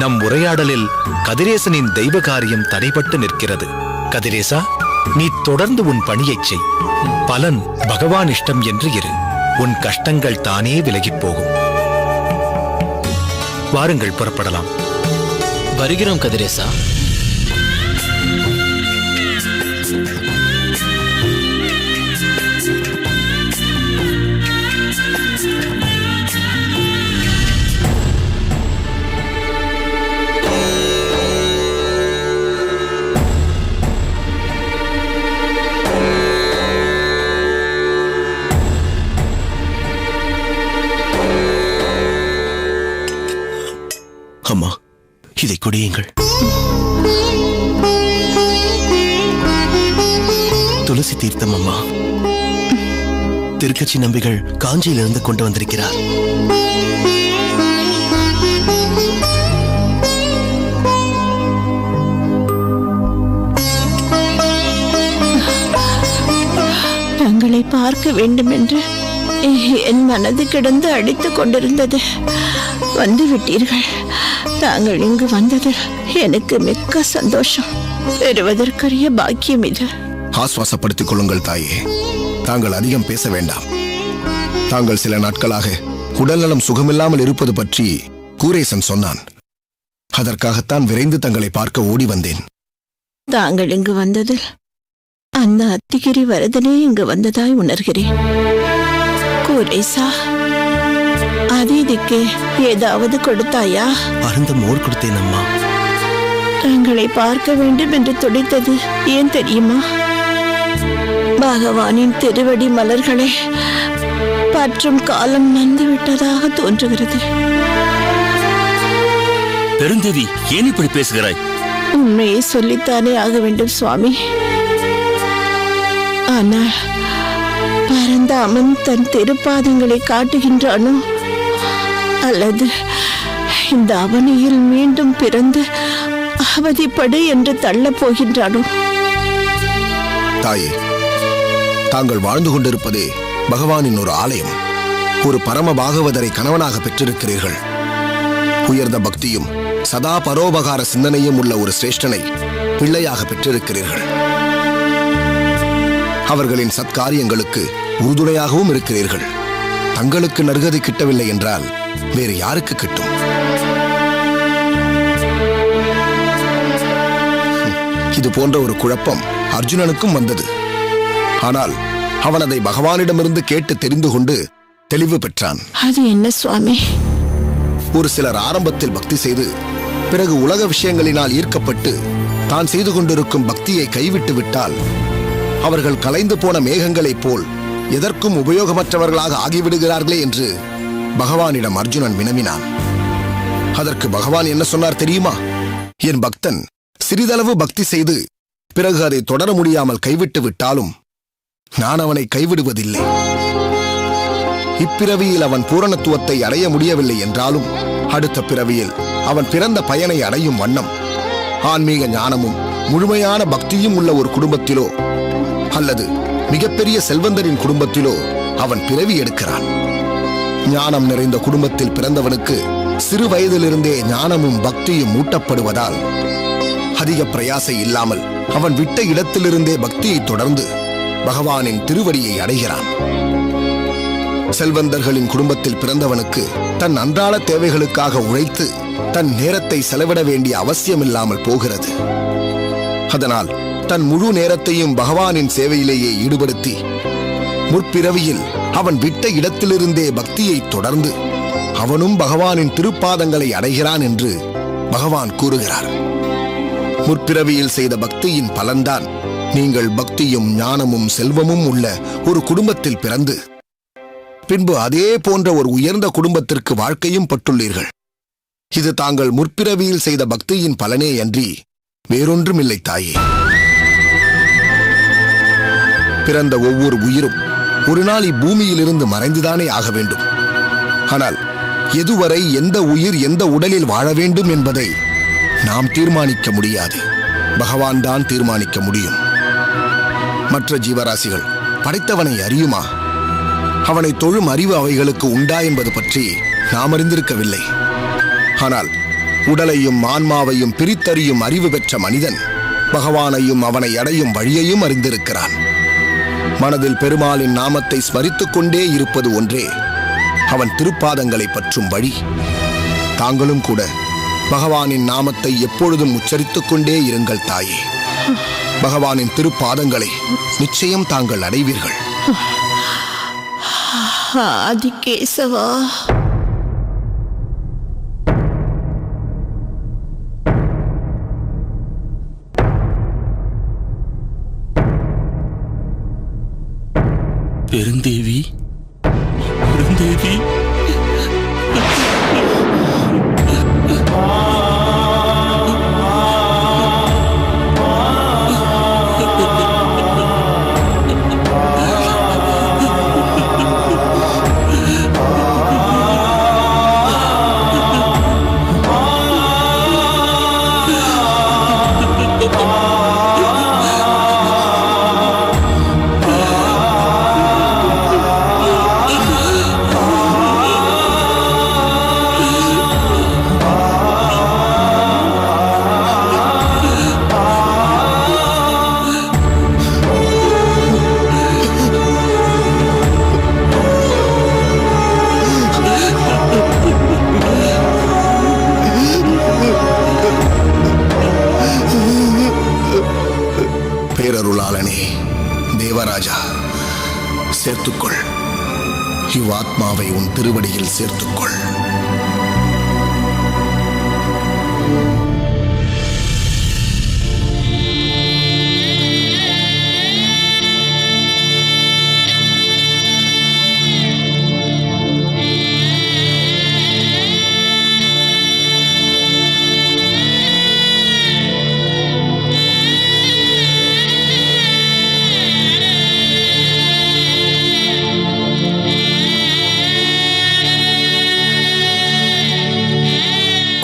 நம் உரையாடலில் கதிரேசனின் தெய்வ காரியம் தடைபட்டு நிற்கிறது. கதிரேசா, நீ தொடர்ந்து உன் பணியைச் செய். பலன் பகவான் இஷ்டம் என்று இரு. உன் கஷ்டங்கள் தானே விலகிப் போகும். வாருங்கள், புறப்படலாம். வருகிறோம் கதிரேசா. குடியுங்கள். துளசி தீர்த்தம் அம்மா. திருக்கட்சி நம்பிகள் காஞ்சியிலிருந்து கொண்டு வந்திருக்கிறார். தங்களை பார்க்க வேண்டும் என்று என் மனது கிடந்து அடித்துக் கொண்டிருந்தது. வந்து விட்டீர்கள். தாங்கள் இங்கு வந்தது எனக்கு மிக்க சந்தோஷம். பெறுவதற்குரிய பாக்கியம் இது. ஆஸ்வாசப்படுத்திக் கொள்ளுங்கள் தாயே. தாங்கள் அதிகம் பேச வேண்டாம். தாங்கள் சில நாட்களாக உடல்நலம் சுகமில்லாமல் இருப்பது பற்றி கூரேசன் சொன்னான். அதற்காகத்தான் விரைந்து தங்களை பார்க்க ஓடி வந்தேன். தாங்கள் இங்கு வந்ததில் அந்த அத்திகிரி வரதனே இங்கு வந்ததாய் உணர்கிறேன். கூரேசா, அதீதிக்கு ஏதாவது கொடுத்தாயா? அருந்த மோர் கொடுத்தேன் அம்மா. தங்களை பார்க்க வேண்டும் என்று துடித்தது ஏன் தெரியுமா? பகவானின் திருவடி மலர்களை பற்றும் காலம் வந்துவிட்டதாக தோன்றுகிறது. பெருந்தேவி, ஏன் இப்படி பேசுகிறாய்? உண்மையை சொல்லித்தானே ஆக வேண்டும் சுவாமி. ஆனால் பரந்தாமன் தன் திருப்பாதங்களை காட்டுகின்றானோ அல்லது இந்த அவனியில் மீண்டும் பிறந்து அவதிப்படு என்று தள்ளப் போகின்றானோ? தாயே, தாங்கள் வாழ்ந்து கொண்டிருப்பதே பகவானின் ஒரு ஆலயம். ஒரு பரம பாகவதரை கணவனாக பெற்றிருக்கிறீர்கள். உயர்ந்த பக்தியும் சதா பரோபகார சிந்தனையும் உள்ள ஒரு சிரேஷ்டனை பிள்ளையாக பெற்றிருக்கிறீர்கள். அவர்களின் சத்காரியங்களுக்கு உறுதுணையாகவும் இருக்கிறீர்கள். தங்களுக்கு நற்கதி கிட்டவில்லை என்றால் வேறு யாருக்கு கிட்டும்? இது போன்ற ஒரு குழப்பம் அர்ஜுனனுக்கும் வந்தது. ஆனால் அவன் அதை பகவானிடமிருந்து கேட்டு தெரிந்து கொண்டு தெளிவு பெற்றான். அது என்ன சுவாமி? ஒரு சிலர் ஆரம்பத்தில் பக்தி செய்து பிறகு உலக விஷயங்களினால் ஈர்க்கப்பட்டு தான் செய்து கொண்டிருக்கும் பக்தியை கைவிட்டு விட்டால் அவர்கள் கலைந்து போன மேகங்களைப் போல் எதற்கும் உபயோகமற்றவர்களாக ஆகிவிடுகிறார்களே என்று பகவானிடம் அர்ஜுனன் வினவினான். அதற்கு பகவான் என்ன சொன்னார் தெரியுமா? என் பக்தன் சிறிதளவு பக்தி செய்து பிறகு அதை தொடர முடியாமல் கைவிட்டு விட்டாலும் நான் அவனை கைவிடுவதில்லை. இப்பிறவியில் அவன் பூரணத்துவத்தை அடைய முடியவில்லை என்றாலும் அடுத்த பிறவியில் அவன் பிறந்த பயனை அடையும் வண்ணம் ஆன்மீக ஞானமும் முழுமையான பக்தியும் உள்ள ஒரு குடும்பத்திலோ அல்லது மிகப்பெரிய செல்வந்தரின் குடும்பத்திலோ அவன் பிறவி எடுக்கிறான். ஞானம் நிறைந்த குடும்பத்தில் பிறந்தவனுக்கு சிறு வயதிலிருந்தே ஞானமும் பக்தியும் ஊட்டப்படுவதால் அதிக பிரயாசை இல்லாமல் அவன் விட்ட இடத்திலிருந்தே பக்தியை தொடர்ந்து பகவானின் திருவடியை அடைகிறான். செல்வந்தர்களின் குடும்பத்தில் பிறந்தவனுக்கு தன் அன்றாட தேவைகளுக்காக உழைத்து தன் நேரத்தை செலவிட வேண்டிய அவசியமில்லாமல் போகிறது. அதனால் தன் முழு நேரத்தையும் பகவானின் சேவையிலேயே ஈடுபடுத்தி முற்பிறவியில் அவன் விட்ட இடத்திலிருந்தே பக்தியை தொடர்ந்து அவனும் பகவானின் திருப்பாதங்களை அடைகிறான் என்று பகவான் கூறுகிறார். முற்பிறவியில் செய்த பக்தியின் பலன்தான் நீங்கள் பக்தியும் ஞானமும் செல்வமும் உள்ள ஒரு குடும்பத்தில் பிறந்து பின்பு அதே போன்ற ஒரு உயர்ந்த குடும்பத்திற்கு வாழ்க்கையும் பட்டுள்ளீர்கள். இது தாங்கள் முற்பிறவியில் செய்த பக்தியின் பலனே அன்றி வேறொன்றுமில்லை தாயே. பிறந்த ஒவ்வொரு உயிரும் ஒரு நாள் இப்பூமியிலிருந்து மறைந்துதானே ஆக வேண்டும். ஆனால் எதுவரை எந்த உயிர் எந்த உடலில் வாழ வேண்டும் என்பதை நாம் தீர்மானிக்க முடியாது. பகவான் தான் தீர்மானிக்க முடியும். மற்ற ஜீவராசிகள் படைத்தவனை அறியுமா? அவனை தொழும் அறிவு அவைகளுக்கு உண்டா என்பது பற்றி நாம் அறிந்திருக்கவில்லை. ஆனால் உடலையும் ஆன்மாவையும் பிரித்தறியும் அறிவு பெற்ற மனிதன் பகவானையும் அவனை அடையும் வழியையும் அறிந்திருக்கிறான். மனதில் பெருமாளின் நாமத்தை ஸ்மரித்துக் கொண்டே இருப்பது ஒன்றே அவன் திருப்பாதங்களை பற்றும் வழி. தாங்களும் கூட பகவானின் நாமத்தை எப்பொழுதும் உச்சரித்துக் கொண்டே இருங்கள் தாயே. பகவானின் திருப்பாதங்களை நிச்சயம் தாங்கள் அடைவீர்கள். ஆதிகேசவா, பெருந்தேவி, பெருந்தேவி, சேர்த்துக்கொள். இவ்வாத்மாவை உன் திருவடியில் சேர்த்துக்கொள்.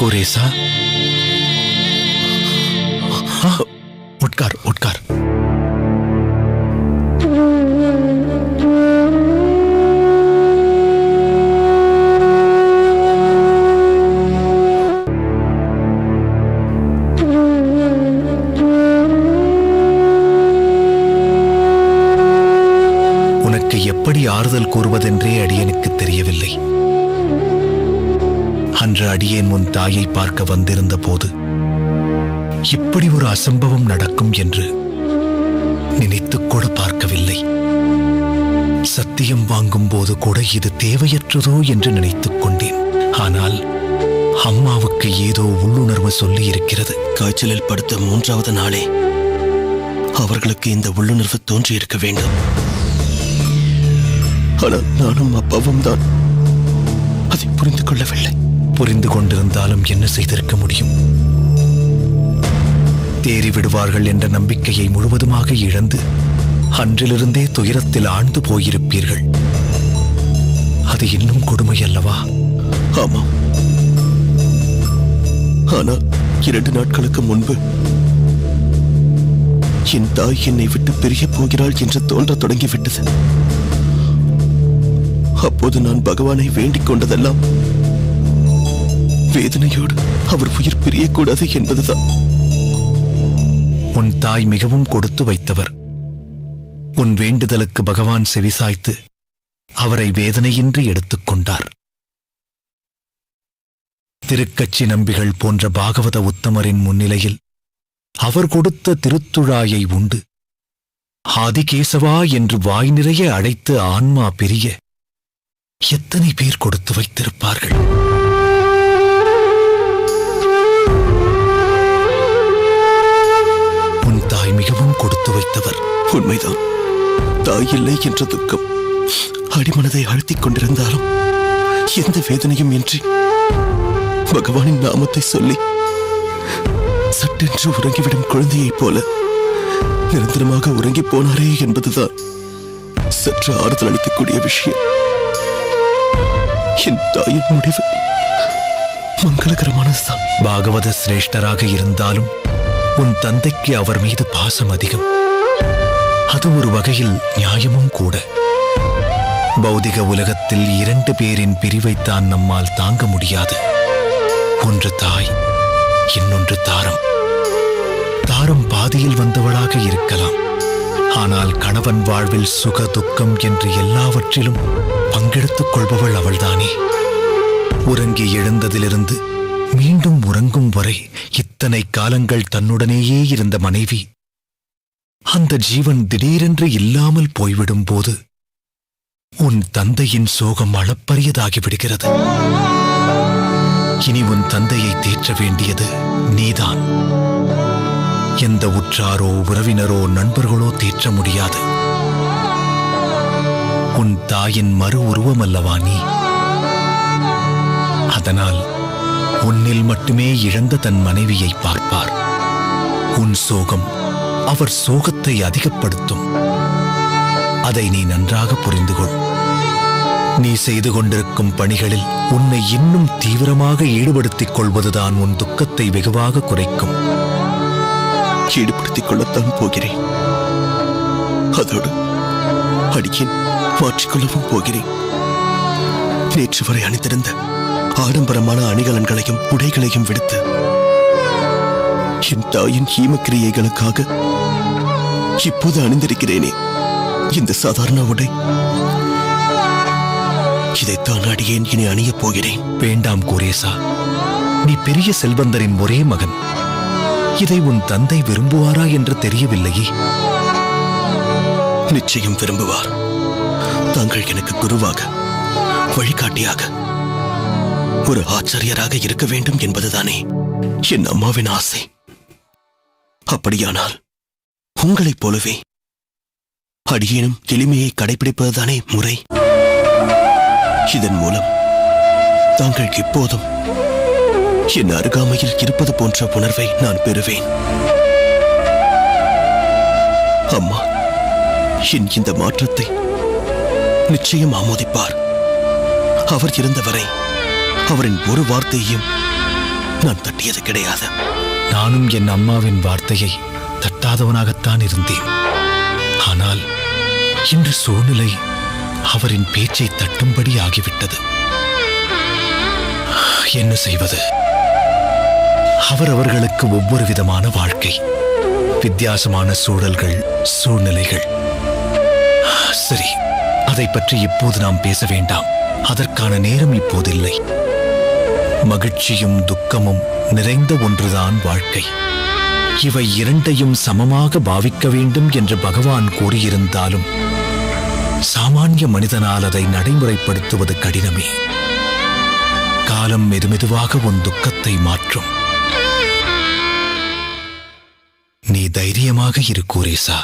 குரேசா, உட்கார் உட்கார். உனக்கு எப்படி ஆறுதல் கூறுவதென்றே அடியனுக்கு தெரியவில்லை. அன்று அடியேன் உன் தாயை பார்க்க வந்திருந்த போது இப்படி ஒரு அசம்பவம் நடக்கும் என்று நினைத்துக்கூட பார்க்கவில்லை. சத்தியம் வாங்கும் போது கூட இது தேவையற்றதோ என்று நினைத்துக் கொண்டேன். ஆனால் அம்மாவுக்கு ஏதோ உள்ளுணர்வு சொல்லி இருக்கிறது. காய்ச்சலில் படுத்த 3வது நாளே அவர்களுக்கு இந்த உள்ளுணர்வு தோன்றியிருக்க வேண்டும். ஆனால் நானும் அப்பாவும் தான் அதை புரிந்து கொள்ளவில்லை. புரிந்து கொண்டிருந்தாலும் என்ன செய்திருக்க முடியும்? தேறி விடுவார்கள் என்ற நம்பிக்கையை முழுவதுமாக இழந்து அன்றிலிருந்தே துயரத்தில் ஆழ்ந்து போயிருப்பீர்கள். அது இன்னும் கொடுமை அல்லவா? ஆமாம். ஆனால் 2 நாட்களுக்கு முன்பு என் தாய் என்னை விட்டு பிரிய போகிறாள் என்று தோன்றத் தொடங்கிவிட்டது. அப்போது நான் பகவானை வேண்டிக் கொண்டதெல்லாம் வேதனையோடு அவர் உயிர் பிரியக்கூடாது என்பதுதான். உன் தாய் மிகவும் கொடுத்து வைத்தவர். உன் வேண்டுதலுக்கு பகவான் செவிசாய்த்து அவரை வேதனையின்றி எடுத்துக்கொண்டார். திருக்கச்சி நம்பிகள் போன்ற பாகவத உத்தமரின் முன்னிலையில் அவர் கொடுத்த திருத்துழாயை உண்டு ஆதிகேசவா என்று வாய் நிறைய அழைத்து ஆன்மா பிரிய எத்தனை பேர் கொடுத்து வைத்திருப்பார்கள்? உன் தாய் மிகவும் கொடுத்து வைத்தவர். உண்மைதான். தாய் இல்லை என்ற துக்கம் அடிமனதை அழுத்திக் கொண்டிருந்தாலும் எந்த வேதனையும் இன்றி பகவானின் நாமத்தை சொல்லி சட்டென்று உறங்கிவிடும் குழந்தையைப் போல நிரந்தரமாக உறங்கி போனாரே என்பதுதான் சற்று ஆறுதல் அளிக்கக்கூடிய விஷயம். என் தாயின் முடிவு மங்களகரமானதுதான். பாகவத சிரேஷ்டராக இருந்தாலும் உன் தந்தைக்கு அவர் மீது பாசம் அதிகம். அது ஒரு வகையில் நியாயமும் கூட. பௌதிக உலகத்தில் 2 பேரின் பிரிவைத்தான் நம்மால் தாங்க முடியாது. ஒன்று தாய், இன்னொன்று தாரம். தாரம் பாதியில் வந்தவளாக இருக்கலாம். ஆனால் கணவன் வாழ்வில் சுக துக்கம் என்று எல்லாவற்றிலும் பங்கெடுத்துக் கொள்பவள் அவள்தானே. உறங்கி எழுந்ததிலிருந்து மீண்டும் உறங்கும் வரை இத்தனை காலங்கள் தன்னுடனேயே இருந்த மனைவி அந்த ஜீவன் திடீரென்று இல்லாமல் போய்விடும் போது உன் தந்தையின் சோகம் அளப்பரியதாகிவிடுகிறது. இனி உன் தந்தையை தேற்ற வேண்டியது நீதான். எந்த உற்றாரோ உறவினரோ நண்பர்களோ தேற்ற முடியாது. உன் தாயின் மறு உருவம் அல்லவா நீ? அதனால் உன்னில் மட்டுமே இழந்த தன் மனைவியை பார்ப்பார். உன் சோகம் அவர் சோகத்தை அதிகப்படுத்தும். அதை நீ நன்றாக புரிந்து கொள். நீ செய்து கொண்டிருக்கும் பணிகளில் உன்னை இன்னும் தீவிரமாக ஈடுபடுத்திக் கொள்வதுதான் உன் துக்கத்தை வெகுவாக குறைக்கும். ஈடுபடுத்திக் கொள்ளத்தான் போகிறேன். அதோடு அடியேன் மாற்றிக்கொள்ளவும் போகிறேன். நேற்று வரை அணிந்திருந்த ஆடம்பரமான அணிகலன்களையும் உடைகளையும் விடுத்து என் தாயின் ஹீமக்கிரியைகளுக்காக இப்போது அணிந்திருக்கிறேனே இந்த சாதாரண உடை, இதைத்தான் அடியேன் இனி அணியப் போகிறேன். வேண்டாம் குரேசா, நீ பெரிய செல்வந்தரின் ஒரே மகன். இதை உன் தந்தை விரும்புவாரா என்று தெரியவில்லையே. நிச்சயம் விரும்புவார். தாங்கள் எனக்கு குருவாக, வழிகாட்டியாக, ஒரு ஆச்சாரியராக இருக்க வேண்டும் என்பதுதானே என் அம்மாவின் ஆசை. அப்படியானால் உங்களைப் போலவே அடியேனும் எளிமையை கடைபிடிப்பதுதானே முறை. இதன் மூலம் தாங்கள் எப்போதும் என் அருகாமையில் இருப்பது போன்ற உணர்வை நான் பெறுவேன். அம்மா என் இந்த மாற்றத்தை நிச்சயம் ஆமோதிப்பார். அவர் இருந்தவரை அவரின் ஒரு வார்த்தையையும் நான் தட்டியது கிடையாது. நானும் என் அம்மாவின் வார்த்தையை தட்டாதவனாகத்தான் இருந்தேன். ஆனால் இன்று சூழ்நிலை அவரின் பேச்சை தட்டும்படி ஆகிவிட்டது. என்ன செய்வது? அவர்களுக்கு ஒவ்வொரு விதமான வாழ்க்கை, வித்தியாசமான சூழல்கள், சூழ்நிலைகள். சரி, அதை பற்றி இப்போது நாம் பேச வேண்டாம். அதற்கான நேரம் இப்போதில்லை. மகிழ்ச்சியும் துக்கமும் நிறைந்த ஒன்றுதான் வாழ்க்கை. இவை இரண்டையும் சமமாக பாவிக்க வேண்டும் என்று பகவான் கூறியிருந்தாலும் சாமானிய மனிதனால் அதை நடைமுறைப்படுத்துவது கடினமே. காலம் மெதுமெதுவாக உன் துக்கத்தை மாற்றும். நீ தைரியமாக இரு கூரேசா.